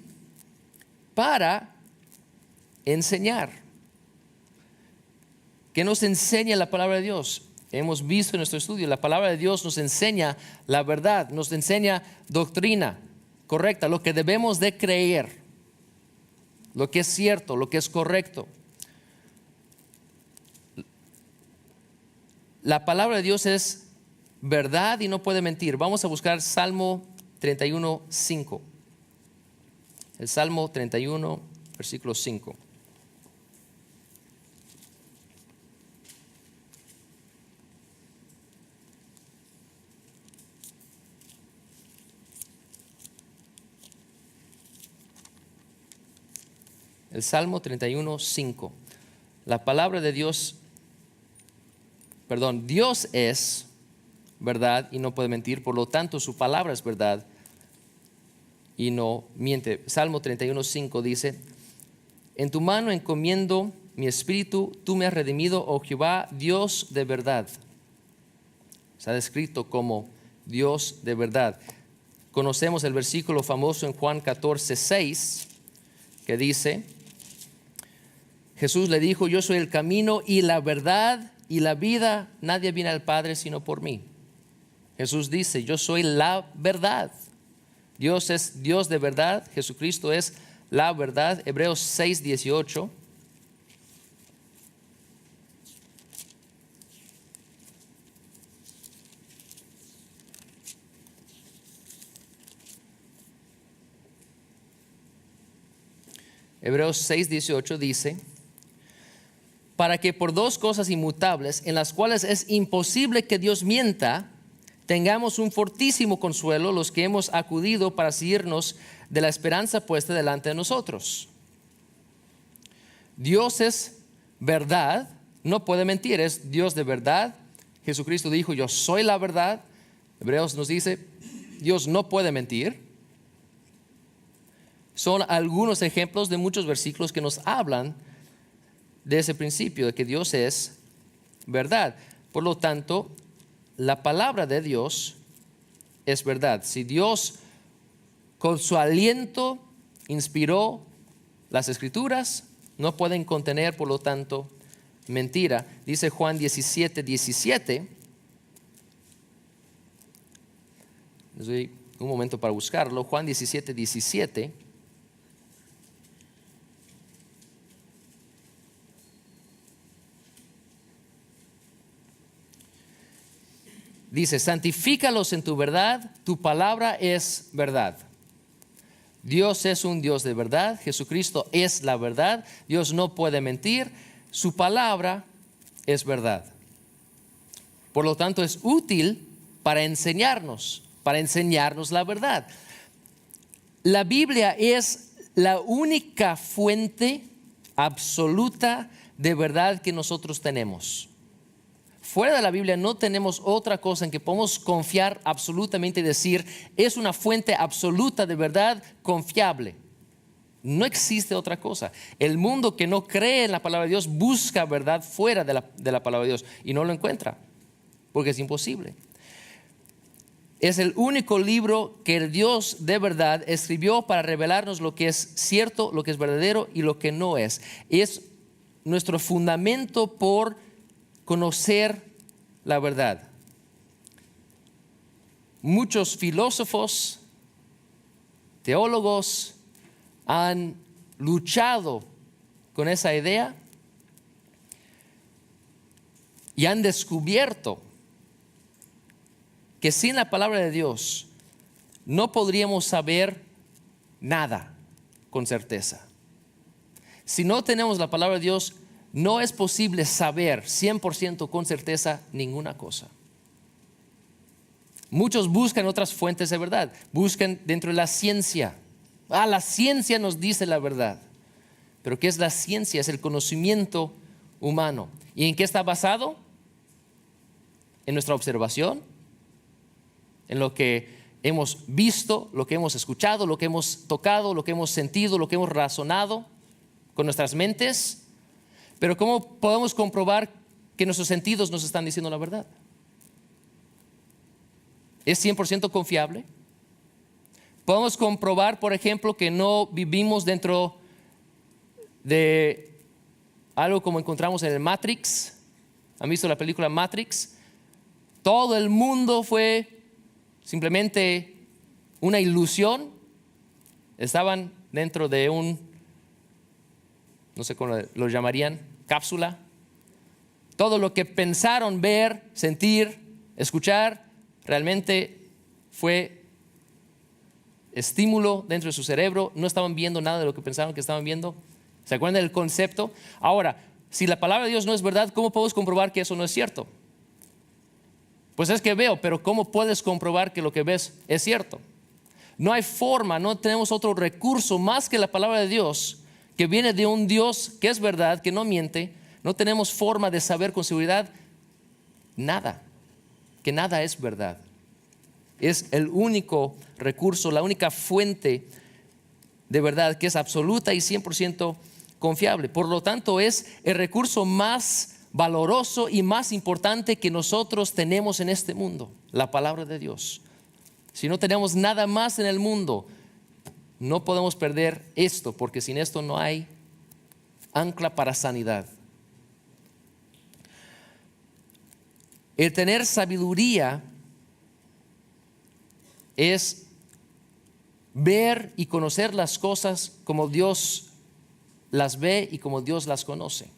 para enseñar. ¿Qué nos enseña la palabra de Dios? Hemos visto en nuestro estudio, la palabra de Dios nos enseña la verdad, nos enseña doctrina correcta, lo que debemos de creer, lo que es cierto, lo que es correcto. La palabra de Dios es verdad y no puede mentir. Vamos a buscar Salmo 31:5. El Salmo 31, versículo 5. El Salmo 31:5. La palabra de Dios, Dios es verdad y no puede mentir, por lo tanto su palabra es verdad y no miente. Salmo 31:5 dice, en tu mano encomiendo mi espíritu, tú me has redimido, oh Jehová, Dios de verdad. Está descrito como Dios de verdad. Conocemos el versículo famoso en Juan 14:6 que dice, Jesús le dijo, yo soy el camino y la verdad y la vida, nadie viene al Padre sino por mí. Jesús dice, yo soy la verdad. Dios es Dios de verdad, Jesucristo es la verdad. Hebreos 6:18. Hebreos 6:18 dice, para que por dos cosas inmutables, en las cuales es imposible que Dios mienta, tengamos un fortísimo consuelo los que hemos acudido para asirnos de la esperanza puesta delante de nosotros. Dios es verdad, no puede mentir, es Dios de verdad. Jesucristo dijo, yo soy la verdad. Hebreos nos dice, Dios no puede mentir. Son algunos ejemplos de muchos versículos que nos hablan de ese principio, de que Dios es verdad. Por lo tanto, la palabra de Dios es verdad. Si Dios con su aliento inspiró las escrituras, no pueden contener, por lo tanto, mentira. Dice Juan 17:17. Les doy un momento para buscarlo. Juan 17, 17. Dice, santifícalos en tu verdad, tu palabra es verdad. Dios es un Dios de verdad, Jesucristo es la verdad, Dios no puede mentir, su palabra es verdad. Por lo tanto, es útil para enseñarnos la verdad. La Biblia es la única fuente absoluta de verdad que nosotros tenemos. Fuera de la Biblia no tenemos otra cosa en que podemos confiar absolutamente y decir, es una fuente absoluta de verdad confiable. No existe otra cosa. El mundo que no cree en la palabra de Dios busca verdad fuera de la palabra de Dios y no lo encuentra, porque es imposible. Es el único libro que el Dios de verdad escribió para revelarnos lo que es cierto, lo que es verdadero y lo que no es. Es nuestro fundamento por conocer la verdad. Muchos filósofos, teólogos han luchado con esa idea y han descubierto que sin la palabra de Dios no podríamos saber nada con certeza. Si no tenemos la palabra de Dios, no es posible saber 100% con certeza ninguna cosa. Muchos buscan otras fuentes de verdad, buscan dentro de la ciencia. La ciencia nos dice la verdad. Pero ¿qué es la ciencia? Es el conocimiento humano. ¿Y en qué está basado? En nuestra observación, en lo que hemos visto, lo que hemos escuchado, lo que hemos tocado, lo que hemos sentido, lo que hemos razonado con nuestras mentes. Pero ¿cómo podemos comprobar que nuestros sentidos nos están diciendo la verdad? ¿Es 100% confiable? Podemos comprobar, por ejemplo, que no vivimos dentro de algo como encontramos en el Matrix. ¿Han visto la película Matrix? Todo el mundo fue simplemente una ilusión. Estaban dentro de no sé cómo lo llamarían, cápsula. Todo lo que pensaron ver, sentir, escuchar, realmente fue estímulo dentro de su cerebro. No estaban viendo nada de lo que pensaron que estaban viendo. ¿Se acuerdan del concepto? Ahora, si la palabra de Dios no es verdad, ¿cómo podemos comprobar que eso no es cierto? Pues es que veo, pero ¿cómo puedes comprobar que lo que ves es cierto? No hay forma, no tenemos otro recurso más que la palabra de Dios, que viene de un Dios que es verdad, que no miente. No tenemos forma de saber con seguridad nada, que nada es verdad. Es el único recurso, la única fuente de verdad que es absoluta y 100% confiable. Por lo tanto, es el recurso más valoroso y más importante que nosotros tenemos en este mundo, la palabra de Dios. Si no tenemos nada más en el mundo, no podemos perder esto, porque sin esto no hay ancla para sanidad. El tener sabiduría es ver y conocer las cosas como Dios las ve y como Dios las conoce.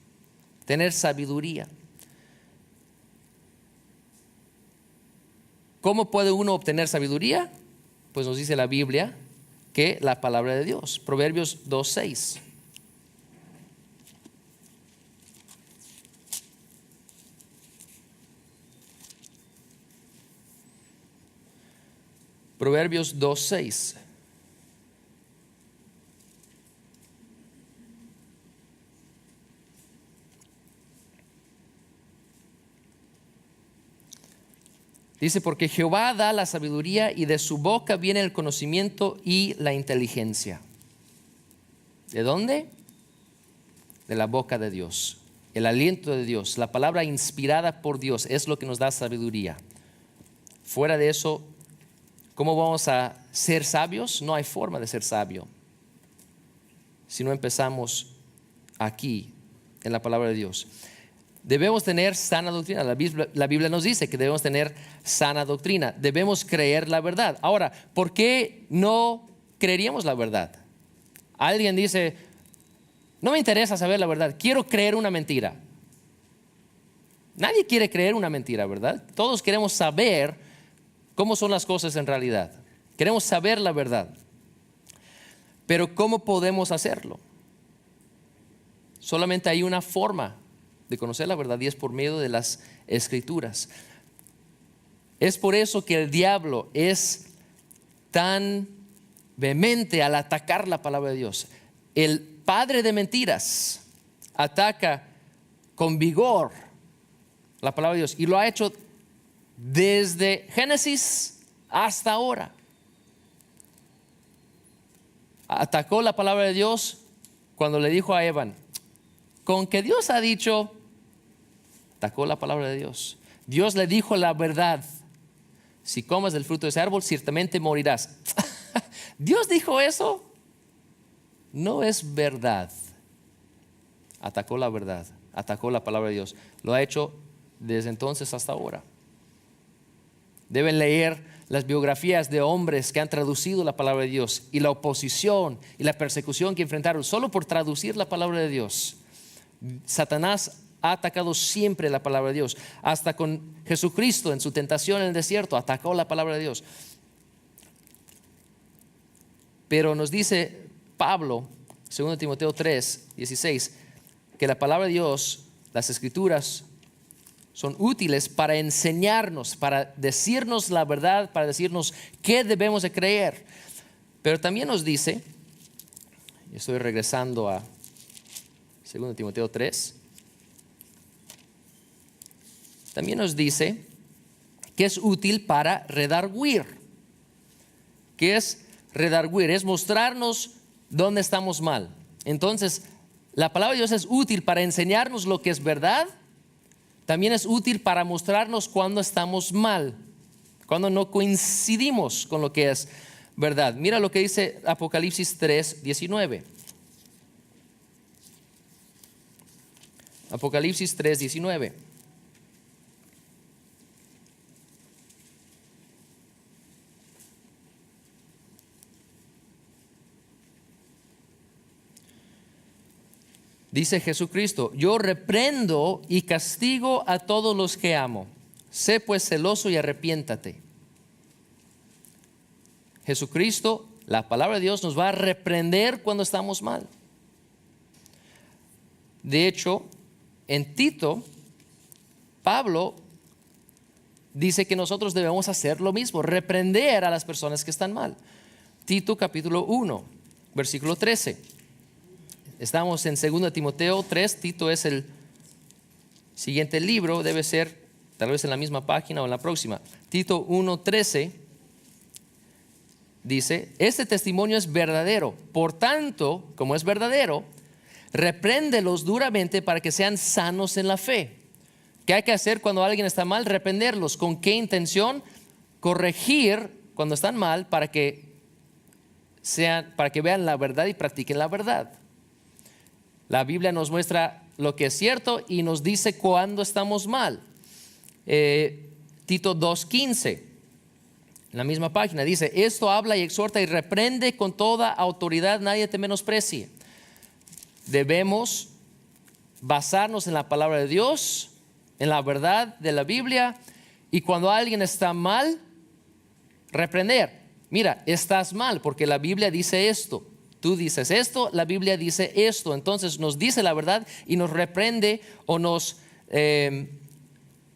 Tener sabiduría. ¿Cómo puede uno obtener sabiduría? Pues nos dice la Biblia que la palabra de Dios. Proverbios 2:6. Proverbios 2:6. Dice, porque Jehová da la sabiduría y de su boca viene el conocimiento y la inteligencia. ¿De dónde? De la boca de Dios. El aliento de Dios, la palabra inspirada por Dios es lo que nos da sabiduría. Fuera de eso, ¿cómo vamos a ser sabios? No hay forma de ser sabio si no empezamos aquí en la palabra de Dios. Debemos tener sana doctrina. La Biblia nos dice que debemos tener sana doctrina. Debemos creer la verdad. Ahora, ¿por qué no creeríamos la verdad? Alguien dice, no me interesa saber la verdad, quiero creer una mentira. Nadie quiere creer una mentira, ¿verdad? Todos queremos saber cómo son las cosas en realidad. Queremos saber la verdad. Pero ¿cómo podemos hacerlo? Solamente hay una forma de conocer la verdad y es por medio de las Escrituras. Es por eso que el diablo es tan vehemente al atacar la palabra de Dios. El padre de mentiras ataca con vigor la palabra de Dios y lo ha hecho desde Génesis hasta ahora. Atacó la palabra de Dios cuando le dijo a Eva, con que Dios ha dicho, atacó la palabra de Dios. Dios le dijo la verdad, si comes del fruto de ese árbol ciertamente morirás. Dios dijo eso, no es verdad. Atacó la verdad, atacó la palabra de Dios. Lo ha hecho desde entonces hasta ahora. Deben leer las biografías de hombres que han traducido la palabra de Dios y la oposición y la persecución que enfrentaron solo por traducir la palabra de Dios. Satanás ha atacado siempre la palabra de Dios. Hasta con Jesucristo en su tentación en el desierto atacó la palabra de Dios. Pero nos dice Pablo, 2 Timoteo 3, 16, que la palabra de Dios, las Escrituras, son útiles para enseñarnos, para decirnos la verdad, para decirnos qué debemos de creer. Pero también nos dice, y estoy regresando a 2 Timoteo 3, también nos dice que es útil para redarguir. ¿Qué es redarguir? Es mostrarnos dónde estamos mal. Entonces, la palabra de Dios es útil para enseñarnos lo que es verdad. También es útil para mostrarnos cuando estamos mal, cuando no coincidimos con lo que es verdad. Mira lo que dice Apocalipsis 3, 19. Apocalipsis 3, 19. Dice Jesucristo, yo reprendo y castigo a todos los que amo. Sé pues celoso y arrepiéntate. Jesucristo, la palabra de Dios, nos va a reprender cuando estamos mal. De hecho, en Tito, Pablo dice que nosotros debemos hacer lo mismo, reprender a las personas que están mal. Tito capítulo 1, versículo 13. Estamos en 2 Timoteo 3, Tito es el siguiente libro, debe ser tal vez en la misma página o en la próxima. Tito 1:13 dice, este testimonio es verdadero, por tanto, como es verdadero, repréndelos duramente para que sean sanos en la fe. ¿Qué hay que hacer cuando alguien está mal? Reprenderlos. ¿Con qué intención? Corregir cuando están mal para que vean la verdad y practiquen la verdad. La Biblia nos muestra lo que es cierto y nos dice cuando estamos mal. Tito 2:15, en la misma página, dice, esto habla y exhorta y reprende con toda autoridad, nadie te menosprecie. Debemos basarnos en la palabra de Dios, en la verdad de la Biblia, y cuando alguien está mal, reprender. Mira, estás mal porque la Biblia dice esto. Tú dices esto, la Biblia dice esto. Entonces nos dice la verdad y nos reprende o nos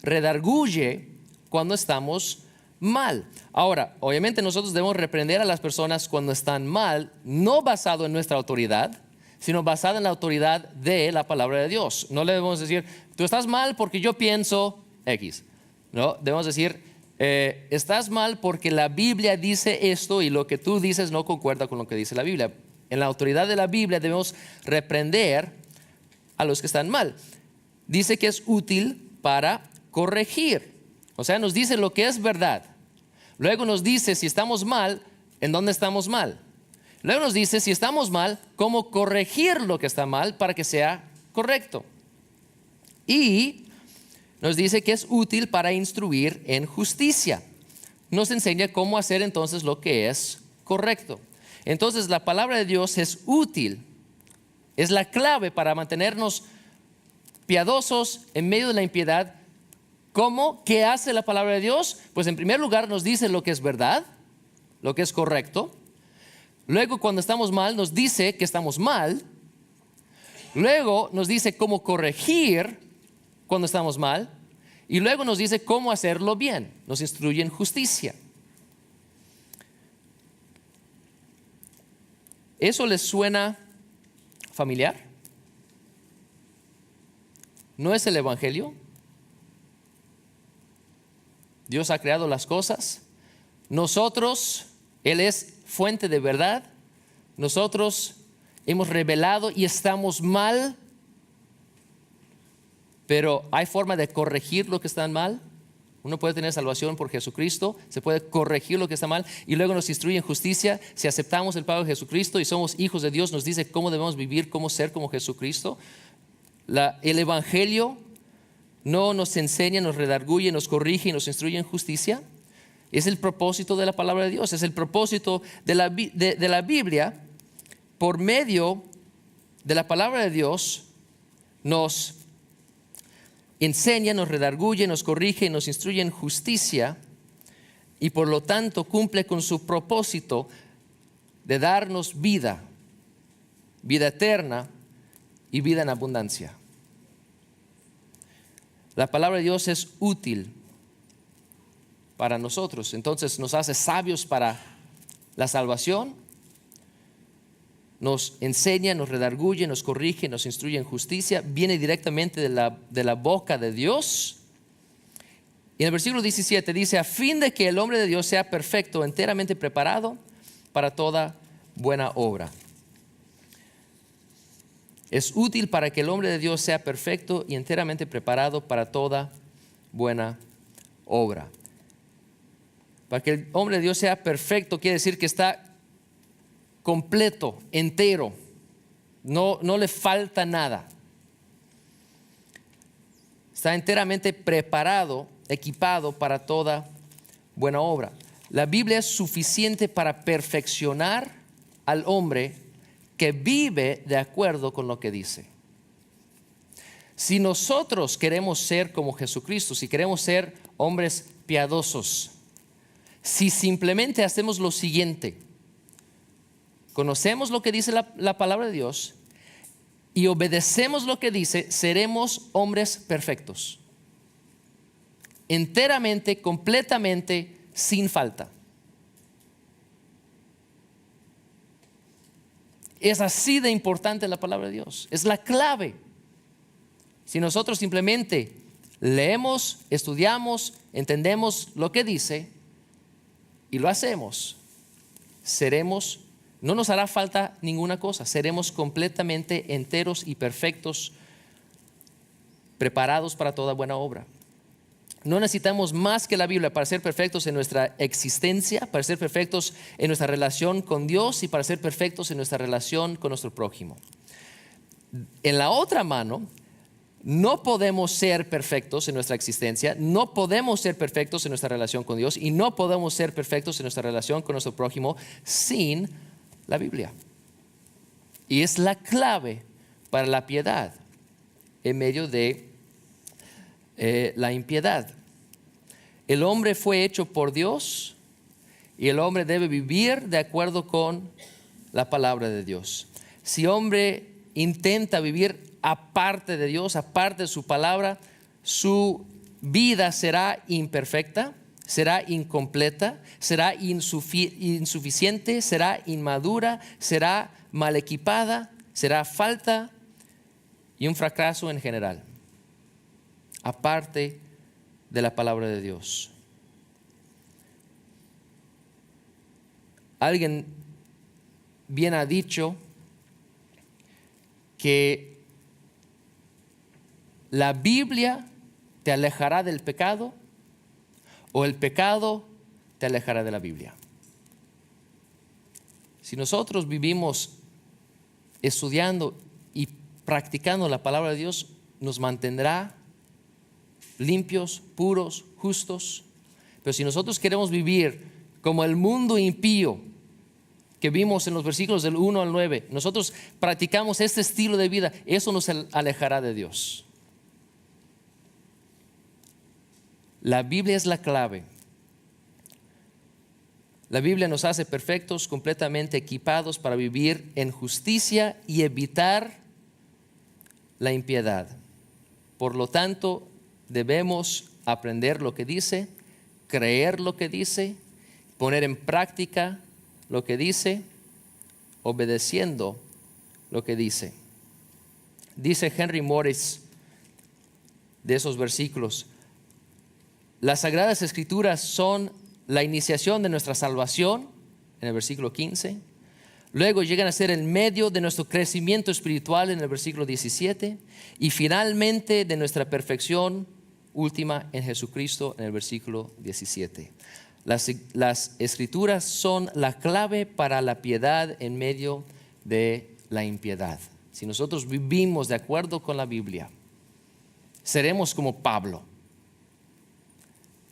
redarguye cuando estamos mal. Ahora, obviamente nosotros debemos reprender a las personas cuando están mal, no basado en nuestra autoridad, sino basado en la autoridad de la palabra de Dios. No le debemos decir, tú estás mal porque yo pienso X. No, debemos decir, estás mal porque la Biblia dice esto y lo que tú dices no concuerda con lo que dice la Biblia. En la autoridad de la Biblia debemos reprender a los que están mal. Dice que es útil para corregir. O sea, nos dice lo que es verdad. Luego nos dice si estamos mal, en dónde estamos mal. Luego nos dice si estamos mal, cómo corregir lo que está mal para que sea correcto. Y nos dice que es útil para instruir en justicia. Nos enseña cómo hacer entonces lo que es correcto. Entonces la palabra de Dios es útil, es la clave para mantenernos piadosos en medio de la impiedad. ¿Cómo? ¿Qué hace la palabra de Dios? Pues en primer lugar nos dice lo que es verdad, lo que es correcto. Luego, cuando estamos mal, nos dice que estamos mal. Luego nos dice cómo corregir cuando estamos mal. Y luego nos dice cómo hacerlo bien. Nos instruye en justicia. ¿Eso les suena familiar? ¿No es el Evangelio? Dios ha creado las cosas. Nosotros, Él es fuente de verdad. Nosotros hemos revelado y estamos mal. Pero hay forma de corregir lo que está mal. Uno puede tener salvación por Jesucristo, se puede corregir lo que está mal y luego nos instruye en justicia. Si aceptamos el pago de Jesucristo y somos hijos de Dios, nos dice cómo debemos vivir, cómo ser como Jesucristo. El Evangelio no nos enseña, nos redarguye, nos corrige y nos instruye en justicia. Es el propósito de la palabra de Dios, es el propósito de la Biblia. Por medio de la palabra de Dios nos enseña, nos redarguye, nos corrige y nos instruye en justicia, y por lo tanto cumple con su propósito de darnos vida eterna y vida en abundancia. La palabra de Dios es útil para nosotros, entonces nos hace sabios para la salvación, nos enseña, nos redarguye, nos corrige, nos instruye en justicia, viene directamente de la boca de Dios. Y en el versículo 17 dice: a fin de que el hombre de Dios sea perfecto, enteramente preparado para toda buena obra. Es útil para que el hombre de Dios sea perfecto y enteramente preparado para toda buena obra. Para que el hombre de Dios sea perfecto quiere decir que está completo, entero, no le falta nada. Está enteramente preparado, equipado para toda buena obra. La Biblia es suficiente para perfeccionar al hombre que vive de acuerdo con lo que dice. Si nosotros queremos ser como Jesucristo, si queremos ser hombres piadosos, si simplemente hacemos lo siguiente: conocemos lo que dice la palabra de Dios y obedecemos lo que dice, seremos hombres perfectos, enteramente, completamente, sin falta. Es así de importante la palabra de Dios, es la clave. Si nosotros simplemente leemos, estudiamos, entendemos lo que dice y lo hacemos, no nos hará falta ninguna cosa, seremos completamente enteros y perfectos, preparados para toda buena obra. No necesitamos más que la Biblia para ser perfectos en nuestra existencia, para ser perfectos en nuestra relación con Dios y para ser perfectos en nuestra relación con nuestro prójimo. En la otra mano, no podemos ser perfectos en nuestra existencia, no podemos ser perfectos en nuestra relación con Dios y no podemos ser perfectos en nuestra relación con nuestro prójimo sin la Biblia. Y es la clave para la piedad en medio de la impiedad. El hombre fue hecho por Dios y el hombre debe vivir de acuerdo con la palabra de Dios. Si hombre intenta vivir aparte de Dios, aparte de su palabra, su vida será imperfecta, será incompleta, será insuficiente, será inmadura, será mal equipada, será falta y un fracaso en general, aparte de la palabra de Dios. Alguien bien ha dicho que la Biblia te alejará del pecado o el pecado te alejará de la Biblia. Si nosotros vivimos estudiando y practicando la palabra de Dios, nos mantendrá limpios, puros, justos. Pero si nosotros queremos vivir como el mundo impío que vimos en los versículos del 1 al 9, nosotros practicamos este estilo de vida, eso nos alejará de Dios. La Biblia es la clave. La Biblia nos hace perfectos, completamente equipados para vivir en justicia y evitar la impiedad. Por lo tanto, debemos aprender lo que dice, creer lo que dice, poner en práctica lo que dice, obedeciendo lo que dice. Dice Henry Morris de esos versículos: las Sagradas Escrituras son la iniciación de nuestra salvación, en el versículo 15. Luego llegan a ser el medio de nuestro crecimiento espiritual, en el versículo 17. Y finalmente de nuestra perfección última en Jesucristo, en el versículo 17. Las Escrituras son la clave para la piedad en medio de la impiedad. Si nosotros vivimos de acuerdo con la Biblia, seremos como Pablo.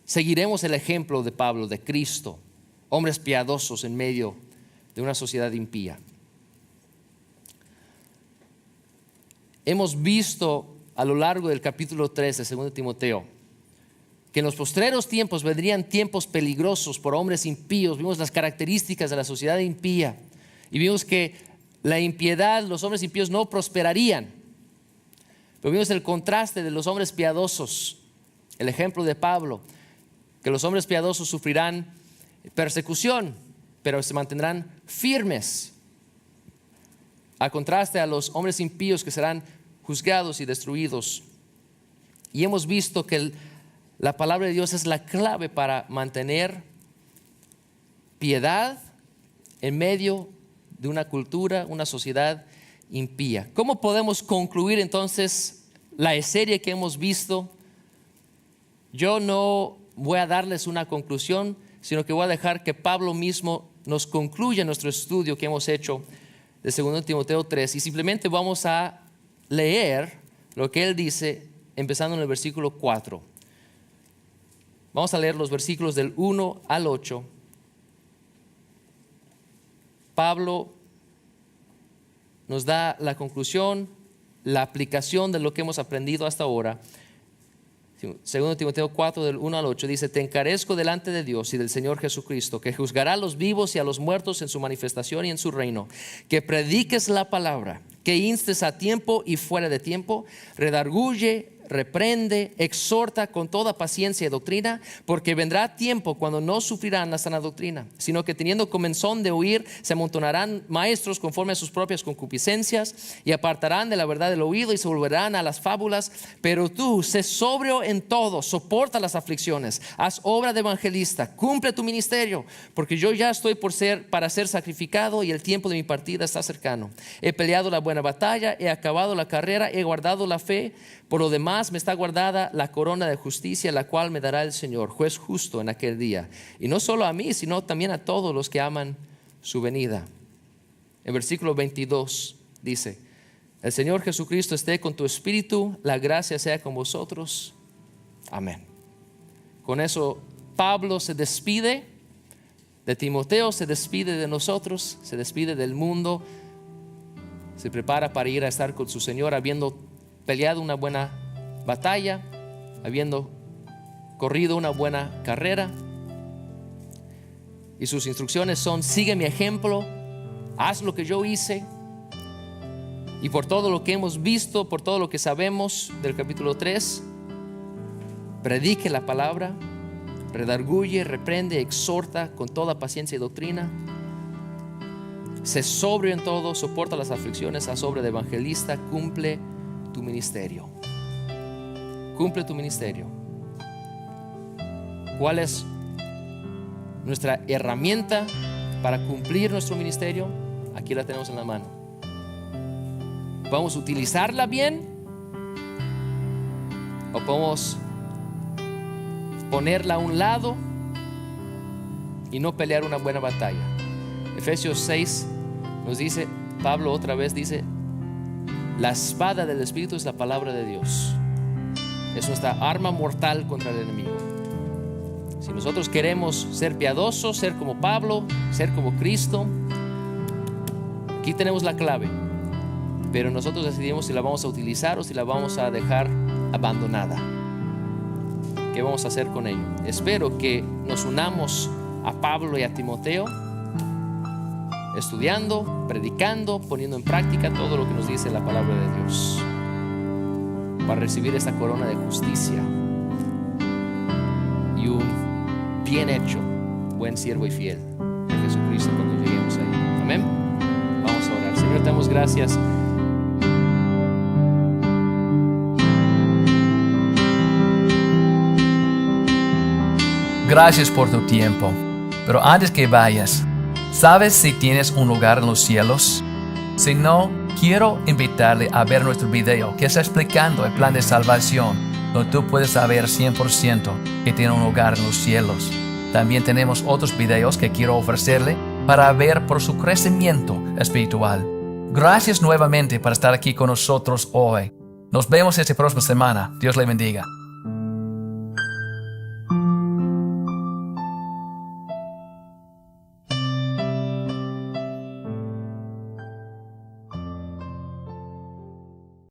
Seguiremos el ejemplo de Pablo, de Cristo, hombres piadosos en medio de una sociedad impía. Hemos visto a lo largo del capítulo 3 de 2 Timoteo que en los postreros tiempos vendrían tiempos peligrosos por hombres impíos. Vimos las características de la sociedad impía y vimos que la impiedad, los hombres impíos no prosperarían. Pero vimos el contraste de los hombres piadosos, el ejemplo de Pablo, que los hombres piadosos sufrirán persecución, pero se mantendrán firmes, a contraste a los hombres impíos que serán juzgados y destruidos. Y hemos visto que la palabra de Dios es la clave para mantener piedad en medio de una cultura, una sociedad impía. ¿Cómo podemos concluir entonces la serie que hemos visto? Yo no voy a darles una conclusión, sino que voy a dejar que Pablo mismo nos concluya nuestro estudio que hemos hecho de 2 Timoteo 3, y simplemente vamos a leer lo que él dice empezando en el versículo 4. Vamos a leer los versículos del 1 al 8. Pablo nos da la conclusión, la aplicación de lo que hemos aprendido hasta ahora. 2 Timoteo 4 del 1 al 8 dice: te encarezco delante de Dios y del Señor Jesucristo, que juzgará a los vivos y a los muertos en su manifestación y en su reino, que prediques la palabra, que instes a tiempo y fuera de tiempo, redarguye, reprende, exhorta con toda paciencia y doctrina, porque vendrá tiempo cuando no sufrirán la sana doctrina, sino que teniendo comezón de oír, se amontonarán maestros conforme a sus propias concupiscencias, y apartarán de la verdad el oído y se volverán a las fábulas. Pero tú, sé sobrio en todo, soporta las aflicciones, haz obra de evangelista, cumple tu ministerio, porque yo ya estoy para ser sacrificado y el tiempo de mi partida está cercano. He peleado la buena batalla, he acabado la carrera, he guardado la fe. Por lo demás me está guardada la corona de justicia, la cual me dará el Señor, juez justo, en aquel día. Y no solo a mí, sino también a todos los que aman su venida. En versículo 22 dice: el Señor Jesucristo esté con tu espíritu, la gracia sea con vosotros. Amén. Con eso Pablo se despide de Timoteo, se despide de nosotros, se despide del mundo, se prepara para ir a estar con su Señor, habiendo peleado una buena batalla, habiendo corrido una buena carrera. Y sus instrucciones son: sigue mi ejemplo, haz lo que yo hice. Y por todo lo que hemos visto, por todo lo que sabemos del capítulo 3, predique la palabra, redarguye, reprende, exhorta con toda paciencia y doctrina. Sé sobrio en todo, soporta las aflicciones, haz obra de evangelista, cumple tu ministerio. Cumple tu ministerio. ¿Cuál es nuestra herramienta para cumplir nuestro ministerio? Aquí la tenemos en la mano. ¿Vamos a utilizarla bien? ¿O podemos ponerla a un lado y no pelear una buena batalla? Efesios 6 nos dice, Pablo otra vez dice: la espada del Espíritu es la palabra de Dios. es nuestra arma mortal contra el enemigo. Si nosotros queremos ser piadosos, ser como Pablo, ser como Cristo, aquí tenemos la clave. Pero nosotros decidimos si la vamos a utilizar o si la vamos a dejar abandonada. ¿Qué vamos a hacer con ello? Espero que nos unamos a Pablo y a Timoteo, estudiando, predicando, poniendo en práctica todo lo que nos dice la palabra de Dios, para recibir esta corona de justicia y un bien hecho, buen siervo y fiel de Jesucristo cuando lleguemos ahí. Amén. Vamos a orar. Señor, te damos gracias. Gracias por tu tiempo. Pero antes que vayas, ¿sabes si tienes un lugar en los cielos? Si no, quiero invitarle a ver nuestro video que está explicando el plan de salvación, donde tú puedes saber 100% que tiene un lugar en los cielos. También tenemos otros videos que quiero ofrecerle para ver por su crecimiento espiritual. Gracias nuevamente por estar aquí con nosotros hoy. Nos vemos esta próxima semana. Dios le bendiga.